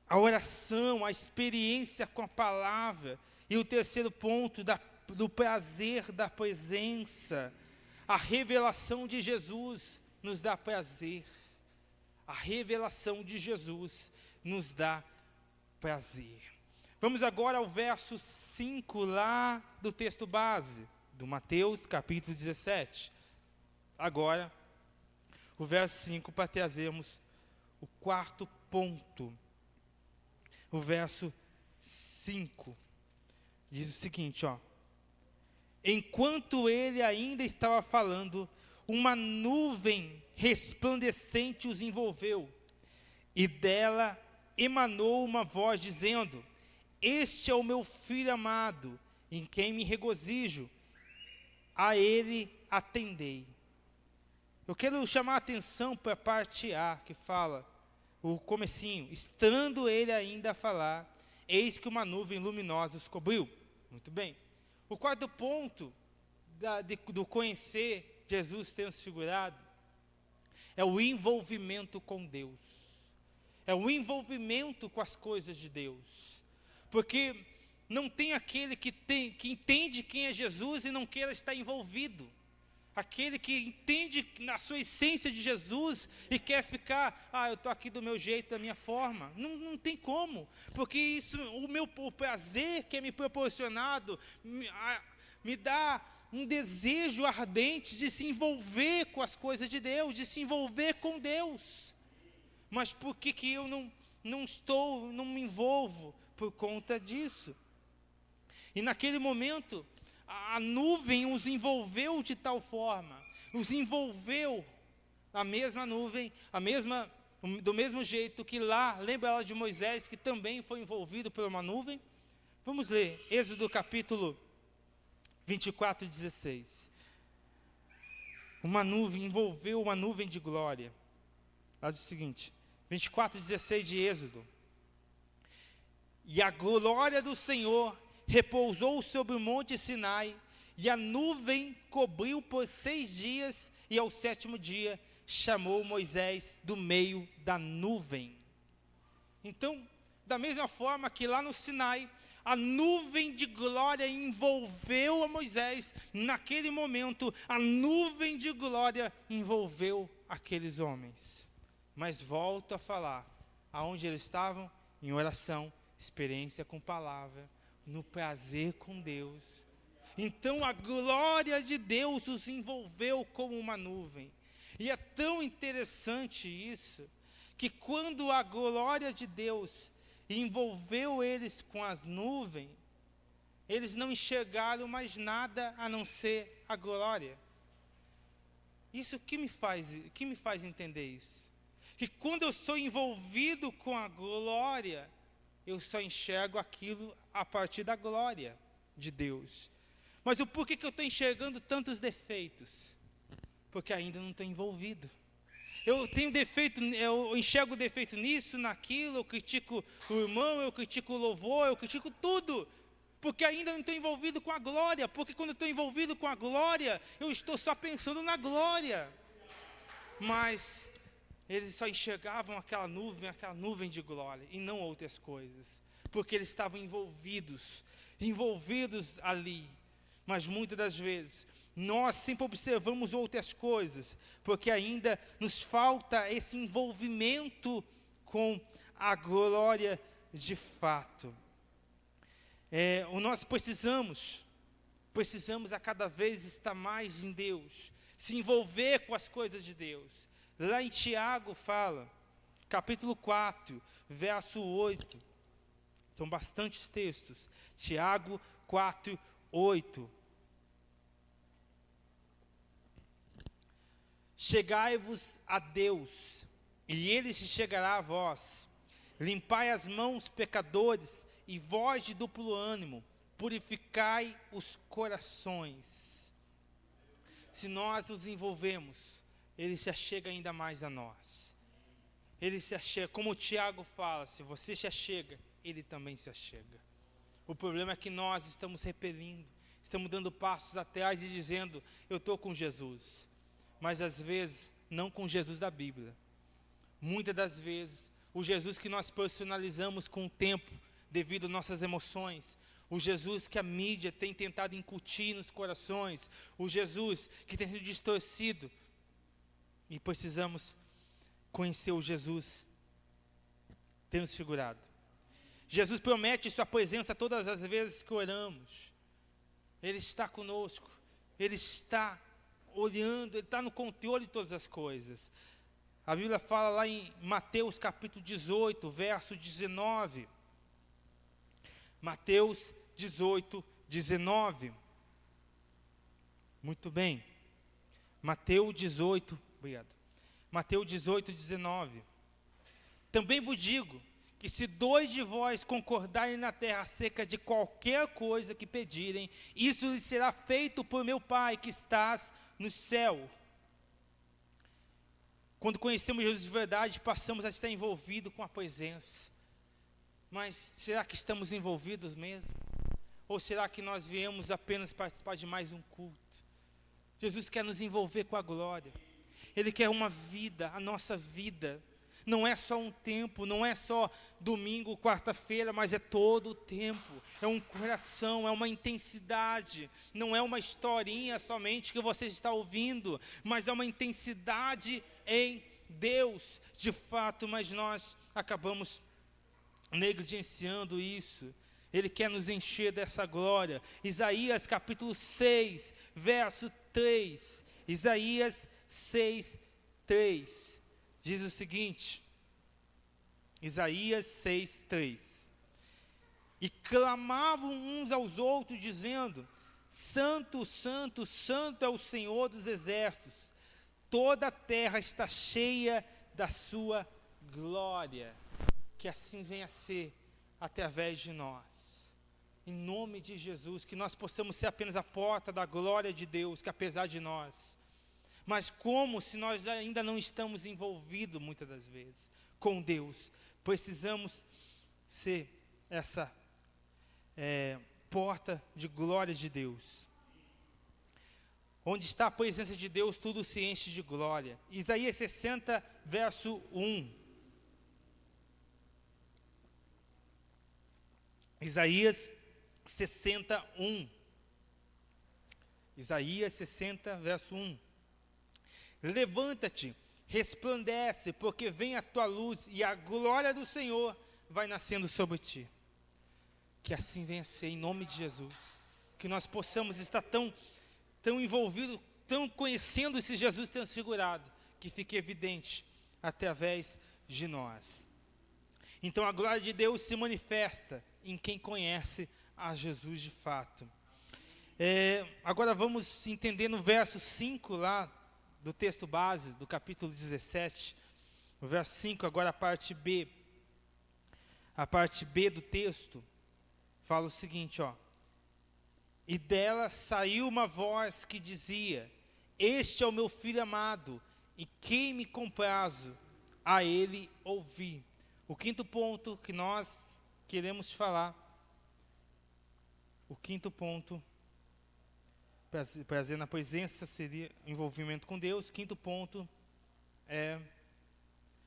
a oração, a experiência com a palavra. E o terceiro ponto, do prazer da presença. A revelação de Jesus nos dá prazer. A revelação de Jesus nos dá prazer. Vamos agora ao verso 5 lá do texto base, do Mateus capítulo 17. Agora, o verso 5, para trazermos o quarto ponto. O verso 5 diz o seguinte, ó: enquanto ele ainda estava falando, uma nuvem resplandecente os envolveu, e dela emanou uma voz dizendo: este é o meu filho amado, em quem me regozijo, a ele atendei. Eu quero chamar a atenção para a parte A, que fala, o comecinho, estando ele ainda a falar, eis que uma nuvem luminosa os cobriu. Muito bem. O quarto ponto do conhecer Jesus transfigurado é o envolvimento com Deus. É o envolvimento com as coisas de Deus. Porque não tem aquele que entende quem é Jesus e não queira estar envolvido. Aquele que entende na sua essência de Jesus e quer ficar, eu estou aqui do meu jeito, da minha forma. Não tem como, porque isso, o prazer que é me proporcionado, me dá um desejo ardente de se envolver com as coisas de Deus, de se envolver com Deus. Mas por que eu não me envolvo? Por conta disso. E naquele momento, a nuvem os envolveu de tal forma, os envolveu, a mesma nuvem, do mesmo jeito que lá, lembra ela de Moisés, que também foi envolvido por uma nuvem? Vamos ler, Êxodo capítulo 24, 16. Uma nuvem envolveu uma nuvem de glória. Lá diz o seguinte, 24, 16 de Êxodo. E a glória do Senhor repousou sobre o monte Sinai, e a nuvem cobriu por 6 dias, e ao 7º dia chamou Moisés do meio da nuvem. Então, Da mesma forma que lá no Sinai, a nuvem de glória envolveu a Moisés, naquele momento, a nuvem de glória envolveu aqueles homens. Mas volto a falar, aonde eles estavam? Em oração, experiência com palavra, no prazer com Deus. Então a glória de Deus os envolveu como uma nuvem. E é tão interessante isso, que quando a glória de Deus envolveu eles com as nuvens, eles não enxergaram mais nada a não ser a glória. Isso que me faz entender isso? Que quando eu sou envolvido com a glória, eu só enxergo aquilo a partir da glória de Deus. Mas o porquê que eu estou enxergando tantos defeitos? Porque ainda não estou envolvido. Eu tenho defeito, eu enxergo defeito nisso, naquilo, eu critico o irmão, eu critico o louvor, eu critico tudo. Porque ainda não estou envolvido com a glória. Porque quando eu estou envolvido com a glória, eu estou só pensando na glória. Mas eles só enxergavam aquela nuvem de glória, e não outras coisas. Porque eles estavam envolvidos ali. Mas muitas das vezes, nós sempre observamos outras coisas, porque ainda nos falta esse envolvimento com a glória de fato. Nós precisamos a cada vez estar mais em Deus, se envolver com as coisas de Deus. Lá em Tiago fala, capítulo 4, verso 8, são bastantes textos, Tiago 4, 8. Chegai-vos a Deus, e Ele se chegará a vós. Limpai as mãos, pecadores, e vós de duplo ânimo, purificai os corações. Se nós nos envolvemos, Ele se achega ainda mais a nós. Ele se achega, como o Tiago fala, se você se achega, Ele também se achega. O problema é que nós estamos repelindo, estamos dando passos atrás e dizendo, eu estou com Jesus. Mas às vezes, não com Jesus da Bíblia. Muitas das vezes, o Jesus que nós personalizamos com o tempo, devido às nossas emoções, o Jesus que a mídia tem tentado incutir nos corações, o Jesus que tem sido distorcido, e precisamos conhecer o Jesus transfigurado. Jesus promete sua presença todas as vezes que oramos. Ele está conosco, Ele está olhando, Ele está no controle de todas as coisas. A Bíblia fala lá em Mateus capítulo 18, verso 19. Mateus 18, 19. Muito bem. Mateus 18, obrigado. Mateus 18, 19. Também vos digo que se 2 de vós concordarem na terra acerca de qualquer coisa que pedirem, isso lhes será feito por meu Pai que estás no céu. Quando conhecemos Jesus de verdade, passamos a estar envolvidos com a presença. Mas será que estamos envolvidos mesmo? Ou será que nós viemos apenas participar de mais um culto? Jesus quer nos envolver com a glória. Ele quer uma vida, a nossa vida. Não é só um tempo, não é só domingo, quarta-feira, mas é todo o tempo. É um coração, é uma intensidade. Não é uma historinha somente que você está ouvindo, mas é uma intensidade em Deus, de fato. Mas nós acabamos negligenciando isso. Ele quer nos encher dessa glória. Isaías capítulo 6, verso 3. Isaías 6, 3. Diz o seguinte, Isaías 6, 3. E clamavam uns aos outros, dizendo, Santo, Santo, Santo é o Senhor dos exércitos, toda a terra está cheia da sua glória. Que assim venha a ser através de nós. Em nome de Jesus, que nós possamos ser apenas a porta da glória de Deus, que apesar de nós, mas como se nós ainda não estamos envolvidos, muitas das vezes, com Deus, precisamos ser essa porta de glória de Deus. Onde está a presença de Deus, tudo se enche de glória. Isaías 60, verso 1. Isaías 61. Isaías 60, verso 1. Levanta-te, resplandece, porque vem a tua luz e a glória do Senhor vai nascendo sobre ti. Que assim venha a ser, em nome de Jesus. Que nós possamos estar tão envolvidos, tão conhecendo esse Jesus transfigurado, que fique evidente através de nós. Então a glória de Deus se manifesta em quem conhece a Jesus de fato. Agora vamos entender no verso 5 lá, do texto base, do capítulo 17, no verso 5, agora a parte B. A parte B do texto fala o seguinte, ó. E dela saiu uma voz que dizia: este é o meu filho amado, e quem me comprazo, a ele ouvi. O quinto ponto que nós queremos falar, o quinto ponto, prazer na presença seria envolvimento com Deus. Quinto ponto é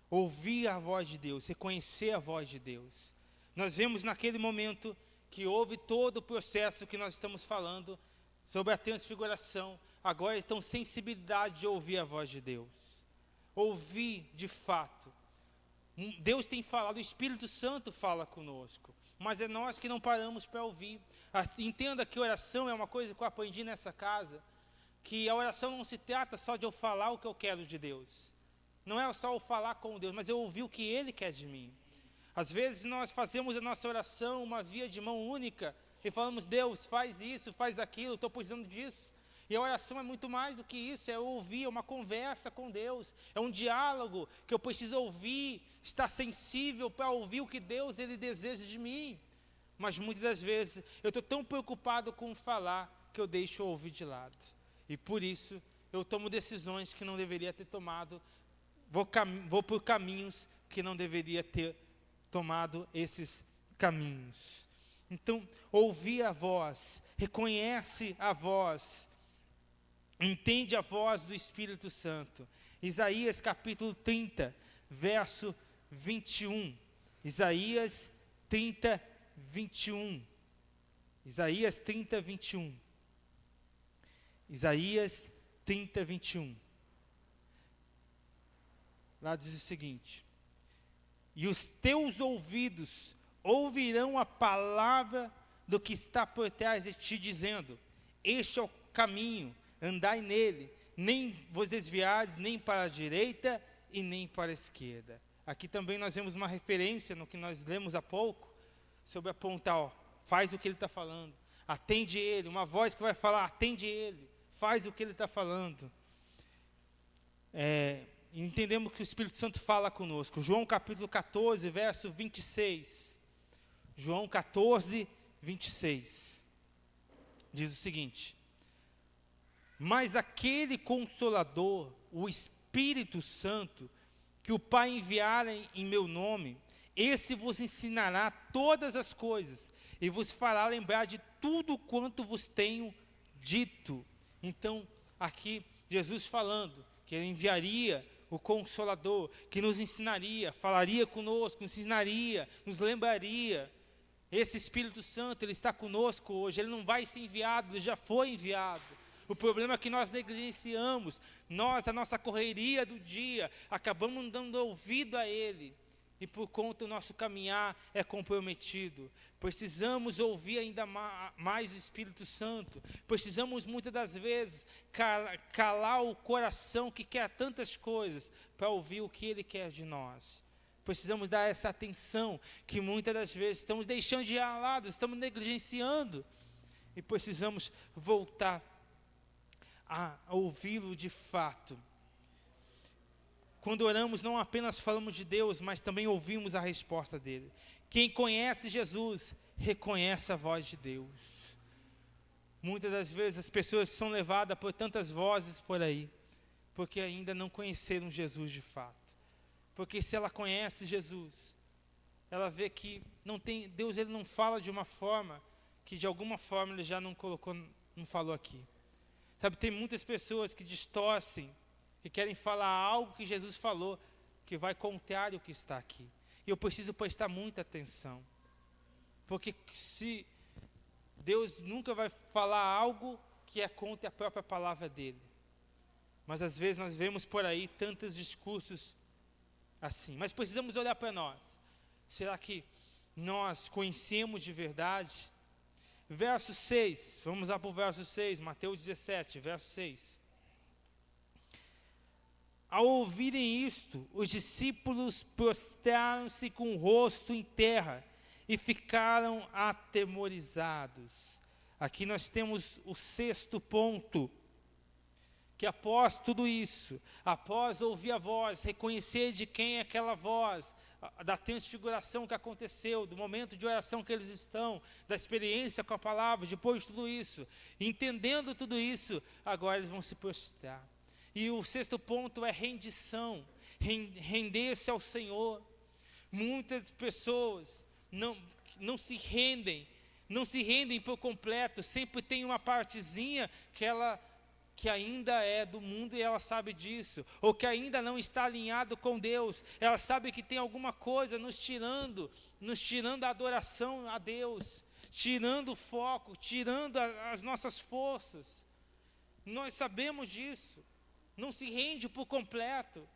ouvir a voz de Deus, reconhecer a voz de Deus. Nós vemos naquele momento que houve todo o processo que nós estamos falando sobre a transfiguração. Agora eles têm sensibilidade de ouvir a voz de Deus. Ouvir de fato. Deus tem falado, o Espírito Santo fala conosco, mas é nós que não paramos para ouvir. Entenda que oração é uma coisa que eu aprendi nessa casa, que a oração não se trata só de eu falar o que eu quero de Deus. Não é só eu falar com Deus, mas eu ouvir o que Ele quer de mim. Às vezes nós fazemos a nossa oração uma via de mão única e falamos: Deus, faz isso, faz aquilo, estou precisando disso. E a oração é muito mais do que isso, é ouvir, é uma conversa com Deus, é um diálogo que eu preciso ouvir, estar sensível para ouvir o que Deus Ele deseja de mim. Mas muitas das vezes eu estou tão preocupado com falar que eu deixo ouvir de lado. E por isso eu tomo decisões que não deveria ter tomado, vou por caminhos que não deveria ter tomado esses caminhos. Então, ouvir a voz, reconhece a voz, entende a voz do Espírito Santo. Isaías capítulo 30, verso 21. Isaías 30, 21. Isaías 30, 21. Isaías 30, 21. Lá diz o seguinte: e os teus ouvidos ouvirão a palavra do que está por trás de ti, dizendo: este é o caminho, andai nele, nem vos desviares nem para a direita e nem para a esquerda. Aqui também nós vemos uma referência no que nós lemos há pouco, sobre apontar, ó, faz o que ele está falando, atende ele, uma voz que vai falar, atende ele, faz o que ele está falando. Entendemos que o Espírito Santo fala conosco. João capítulo 14, verso 26. João 14, 26. Diz o seguinte: mas aquele Consolador, o Espírito Santo, que o Pai enviar em meu nome, esse vos ensinará todas as coisas e vos fará lembrar de tudo quanto vos tenho dito. Então, aqui Jesus falando que Ele enviaria o Consolador, que nos ensinaria, falaria conosco, nos ensinaria, nos lembraria. Esse Espírito Santo, Ele está conosco hoje, Ele não vai ser enviado, Ele já foi enviado. O problema é que nós negligenciamos, nós, a nossa correria do dia, acabamos não dando ouvido a Ele. E por conta do nosso caminhar é comprometido. Precisamos ouvir ainda mais o Espírito Santo. Precisamos muitas das vezes calar o coração que quer tantas coisas para ouvir o que Ele quer de nós. Precisamos dar essa atenção que muitas das vezes estamos deixando de ir ao lado, estamos negligenciando. E precisamos voltar a ouvi-lo de fato. Quando oramos, não apenas falamos de Deus, mas também ouvimos a resposta dele. Quem conhece Jesus, reconhece a voz de Deus. Muitas das vezes as pessoas são levadas por tantas vozes por aí, porque ainda não conheceram Jesus de fato. Porque se ela conhece Jesus, ela vê que Deus ele não fala de uma forma que de alguma forma Ele já não falou aqui. Sabe, tem muitas pessoas que distorcem, que querem falar algo que Jesus falou, que vai contrário ao que está aqui. E eu preciso prestar muita atenção. Porque se Deus nunca vai falar algo que é contra a própria palavra dele. Mas às vezes nós vemos por aí tantos discursos assim. Mas precisamos olhar para nós. Será que nós conhecemos de verdade? Verso 6, vamos lá para o verso 6, Mateus 17, verso 6. Ao ouvirem isto, os discípulos prostraram-se com o rosto em terra e ficaram atemorizados. Aqui nós temos o sexto ponto, que após tudo isso, após ouvir a voz, reconhecer de quem é aquela voz, da transfiguração que aconteceu, do momento de oração que eles estão, da experiência com a palavra, depois de tudo isso, entendendo tudo isso, agora eles vão se prostrar. E o sexto ponto é rendição, render-se ao Senhor. Muitas pessoas não se rendem por completo, sempre tem uma partezinha que ainda é do mundo e ela sabe disso, ou que ainda não está alinhado com Deus, ela sabe que tem alguma coisa nos tirando a adoração a Deus, tirando o foco, tirando as nossas forças. Nós sabemos disso, não se rende por completo.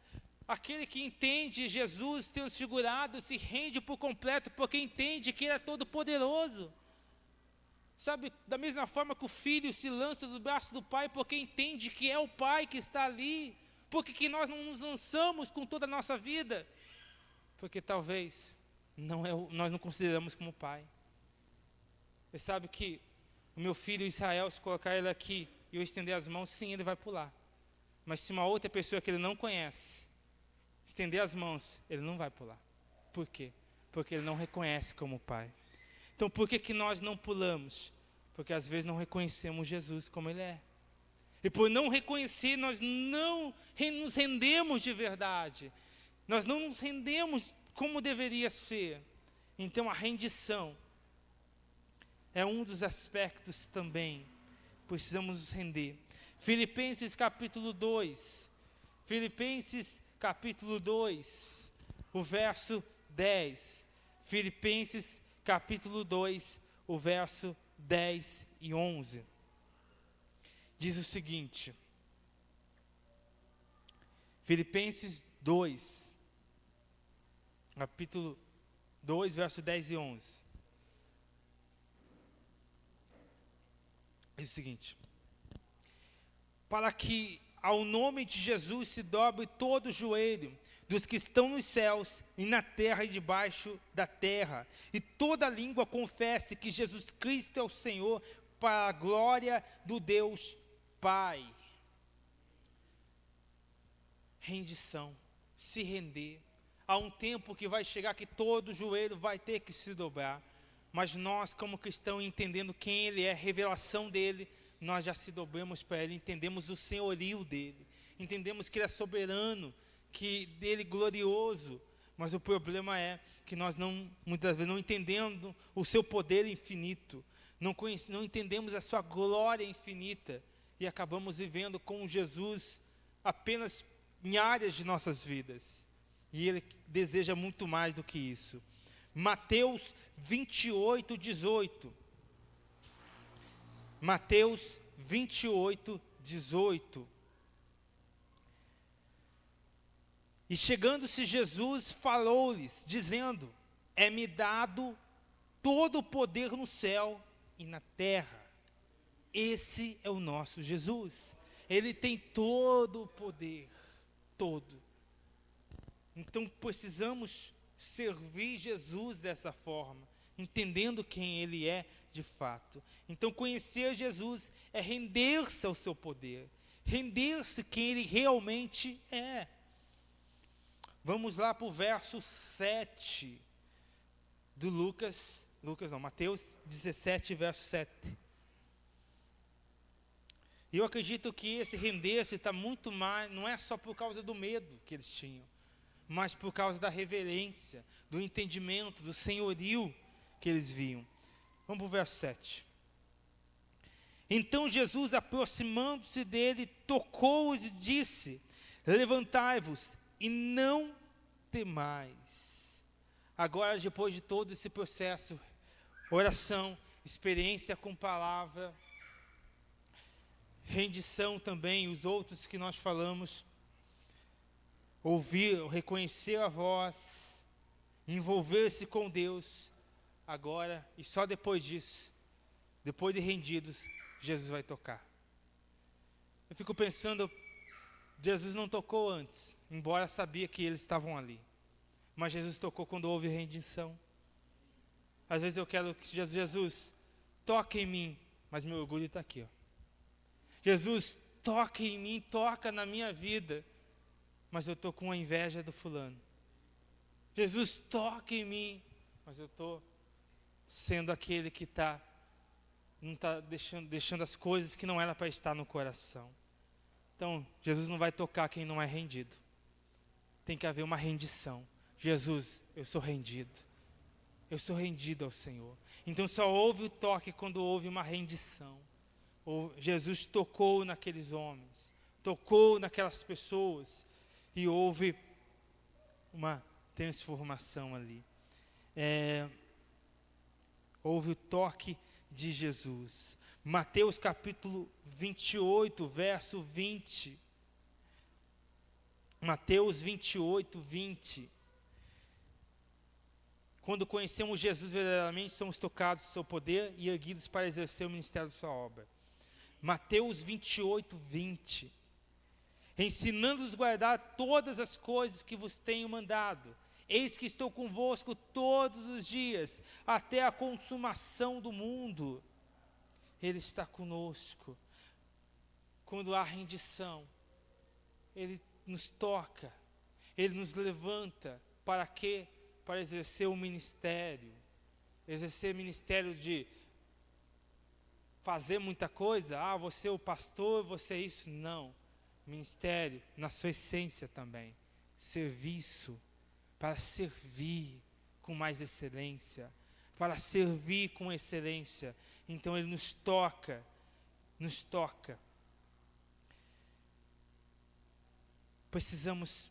Aquele que entende Jesus transfigurado se rende por completo, porque entende que Ele é todo poderoso. Sabe, da mesma forma que o filho se lança dos braços do pai, porque entende que é o pai que está ali. Por que nós não nos lançamos com toda a nossa vida? Porque talvez nós não consideramos como pai. Você sabe que o meu filho Israel, se colocar ele aqui e eu estender as mãos, sim, ele vai pular. Mas se uma outra pessoa que ele não conhece estender as mãos, ele não vai pular. Por quê? Porque ele não reconhece como pai. Então, por que nós não pulamos? Porque às vezes não reconhecemos Jesus como Ele é. E por não reconhecer, nós não nos rendemos de verdade. Nós não nos rendemos como deveria ser. Então, a rendição é um dos aspectos também. Precisamos nos render. Filipenses capítulo 2. Filipenses capítulo 2, o verso 10. Filipenses capítulo 2, o verso 10 e 11. Diz o seguinte. Filipenses 2, capítulo 2, verso 10 e 11. Diz o seguinte: para que ao nome de Jesus se dobre todo o joelho dos que estão nos céus e na terra e debaixo da terra, e toda língua confesse que Jesus Cristo é o Senhor, para a glória do Deus Pai. Rendição, se render. Há um tempo que vai chegar que todo joelho vai ter que se dobrar, mas nós como cristãos, entendendo quem Ele é, revelação dEle, nós já se dobramos para Ele, entendemos o senhorio dEle, entendemos que Ele é soberano, que dele glorioso, mas o problema é que nós muitas vezes não entendendo o seu poder infinito, não entendemos a sua glória infinita, e acabamos vivendo com Jesus apenas em áreas de nossas vidas, e Ele deseja muito mais do que isso. Mateus 28, 18. Mateus 28, 18. E chegando-se Jesus, falou-lhes, dizendo: é-me dado todo o poder no céu e na terra. Esse é o nosso Jesus. Ele tem todo o poder, todo. Então precisamos servir Jesus dessa forma, entendendo quem Ele é de fato. Então conhecer Jesus é render-se ao seu poder, render-se quem Ele realmente é. Vamos lá para o verso 7 do Mateus 17, verso 7. E eu acredito que esse render-se está muito mais, não é só por causa do medo que eles tinham, mas por causa da reverência, do entendimento, do senhorio que eles viam. Vamos para o verso 7. Então Jesus, aproximando-se dele, tocou-os e disse: levantai-vos e não temais. Agora, depois de todo esse processo, Oração, experiência com palavra, rendição também, os outros que nós falamos, ouvir, reconhecer a voz, envolver-se com Deus, agora e só depois disso, depois de rendidos, Jesus vai tocar. Eu fico pensando, Jesus não tocou antes, embora sabia que eles estavam ali, mas Jesus tocou quando houve rendição. Às vezes eu quero que Jesus toque em mim, mas meu orgulho está aqui, ó. Jesus, toque em mim, toca na minha vida, mas eu estou com a inveja do fulano. Jesus, toque em mim, mas eu estou sendo aquele que não está deixando as coisas que não eram para estar no coração. Então, Jesus não vai tocar quem não é rendido. Tem que haver uma rendição. Jesus, eu sou rendido. Eu sou rendido ao Senhor. Então só houve o toque quando houve uma rendição. Jesus tocou naqueles homens, tocou naquelas pessoas e houve uma transformação ali. Houve o toque de Jesus. Mateus capítulo 28, verso 20. Mateus 28, 20. Quando conhecemos Jesus verdadeiramente, somos tocados do seu poder e erguidos para exercer o ministério de sua obra. Mateus 28, 20. Ensinando-os a guardar todas as coisas que vos tenho mandado. Eis que estou convosco todos os dias, até a consumação do mundo. Ele está conosco. Quando há rendição, Ele nos toca, Ele nos levanta. Para quê? Para exercer o ministério. Exercer ministério de fazer muita coisa. Você é o pastor, você é isso. Não. Ministério na sua essência também. Serviço. Para servir com mais excelência. Para servir com excelência. Então Ele nos toca. Nos toca. Precisamos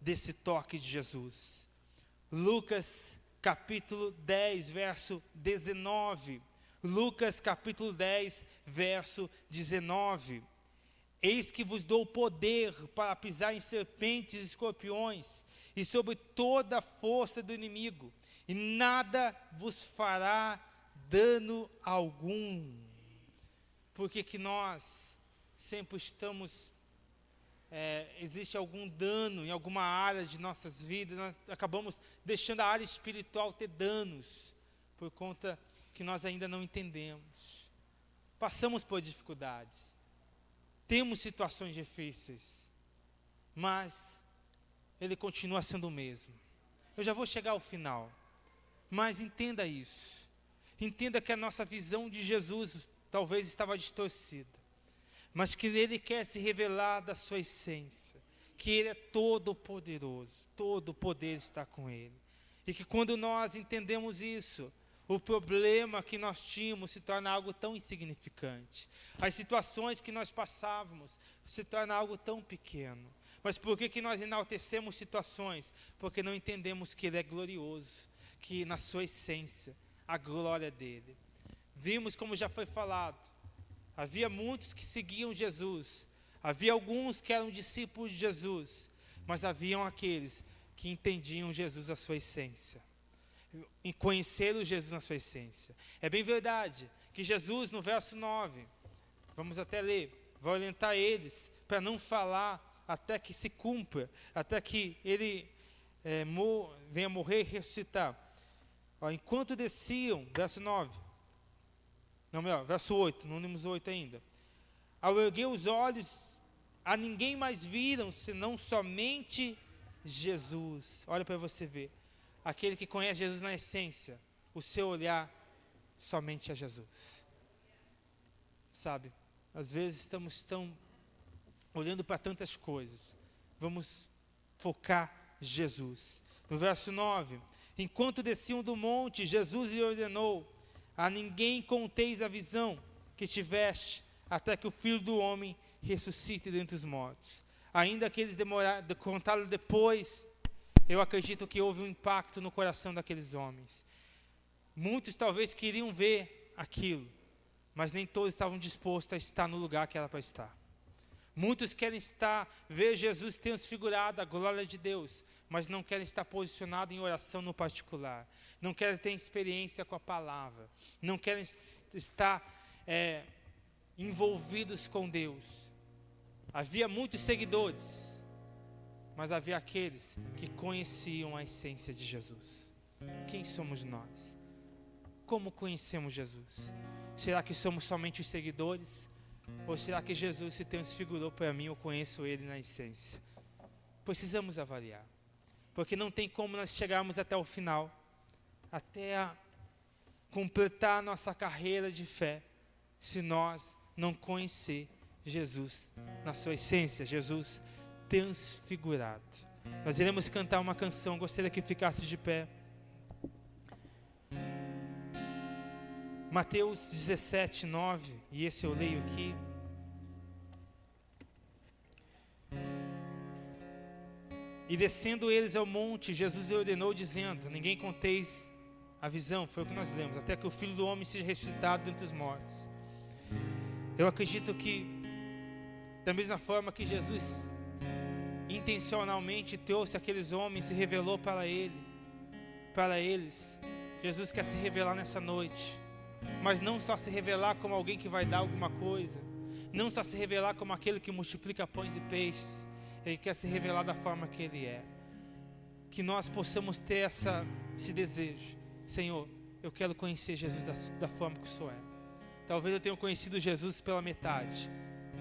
desse toque de Jesus. Lucas capítulo 10, verso 19. Lucas capítulo 10, verso 19. Eis que vos dou poder para pisar em serpentes e escorpiões, e sobre toda a força do inimigo, e nada vos fará dano algum. Por que nós sempre estamos... existe algum dano em alguma área de nossas vidas, nós acabamos deixando a área espiritual ter danos, por conta que nós ainda não entendemos. Passamos por dificuldades, temos situações difíceis, mas Ele continua sendo o mesmo. Eu já vou chegar ao final, mas entenda isso. Entenda que a nossa visão de Jesus talvez estava distorcida, mas que Ele quer se revelar da sua essência, que Ele é todo poderoso, todo o poder está com Ele, e que quando nós entendemos isso, o problema que nós tínhamos se torna algo tão insignificante, as situações que nós passávamos se torna algo tão pequeno. Mas por que nós enaltecemos situações? Porque não entendemos que Ele é glorioso, que na sua essência, a glória dEle. Vimos como já foi falado, havia muitos que seguiam Jesus, havia alguns que eram discípulos de Jesus, mas haviam aqueles que entendiam Jesus a sua essência, e conheceram Jesus na sua essência. É bem verdade que Jesus, no verso 9, vamos até ler, vai orientar eles para não falar até que se cumpra, até que Ele venha morrer e ressuscitar. Enquanto desciam, verso 9, não, melhor, verso 8, não lemos 8 ainda. Ao erguer os olhos, a ninguém mais viram, senão somente Jesus. Olha para você ver. Aquele que conhece Jesus na essência, o seu olhar somente a Jesus. Sabe, às vezes estamos tão olhando para tantas coisas. Vamos focar Jesus. No verso 9, enquanto desciam do monte, Jesus lhe ordenou: a ninguém conteis a visão que tiveste, até que o Filho do Homem ressuscite dentre os mortos. Ainda que eles demoraram, contaram depois, eu acredito que houve um impacto no coração daqueles homens. Muitos talvez queriam ver aquilo, mas nem todos estavam dispostos a estar no lugar que era para estar. Muitos querem ver Jesus transfigurado, a glória de Deus, mas não querem estar posicionados em oração no particular. Não querem ter experiência com a palavra. Não querem estar envolvidos com Deus. Havia muitos seguidores, mas havia aqueles que conheciam a essência de Jesus. Quem somos nós? Como conhecemos Jesus? Será que somos somente os seguidores? Ou será que Jesus se transfigurou para mim, eu conheço Ele na essência? Precisamos avaliar. Porque não tem como nós chegarmos até o final, até a completar nossa carreira de fé, se nós não conhecer Jesus na sua essência, Jesus transfigurado. Nós iremos cantar uma canção, gostaria que ficasse de pé. Mateus 17, 9, e esse eu leio aqui. E descendo eles ao monte, Jesus ordenou dizendo: ninguém conteis a visão, foi o que nós lemos, até que o Filho do Homem seja ressuscitado dentre os mortos. Eu acredito que, da mesma forma que Jesus intencionalmente trouxe aqueles homens e revelou para eles, Jesus quer se revelar nessa noite. Mas não só se revelar como alguém que vai dar alguma coisa, não só se revelar como aquele que multiplica pães e peixes. Ele quer se revelar da forma que Ele é. Que nós possamos ter esse desejo. Senhor, eu quero conhecer Jesus da forma que o Senhor é. Talvez eu tenha conhecido Jesus pela metade,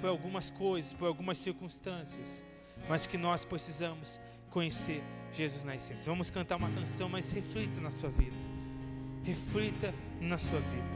por algumas coisas, por algumas circunstâncias, mas que nós precisamos conhecer Jesus na essência. Vamos cantar uma canção, mas reflita na sua vida. Reflita na sua vida.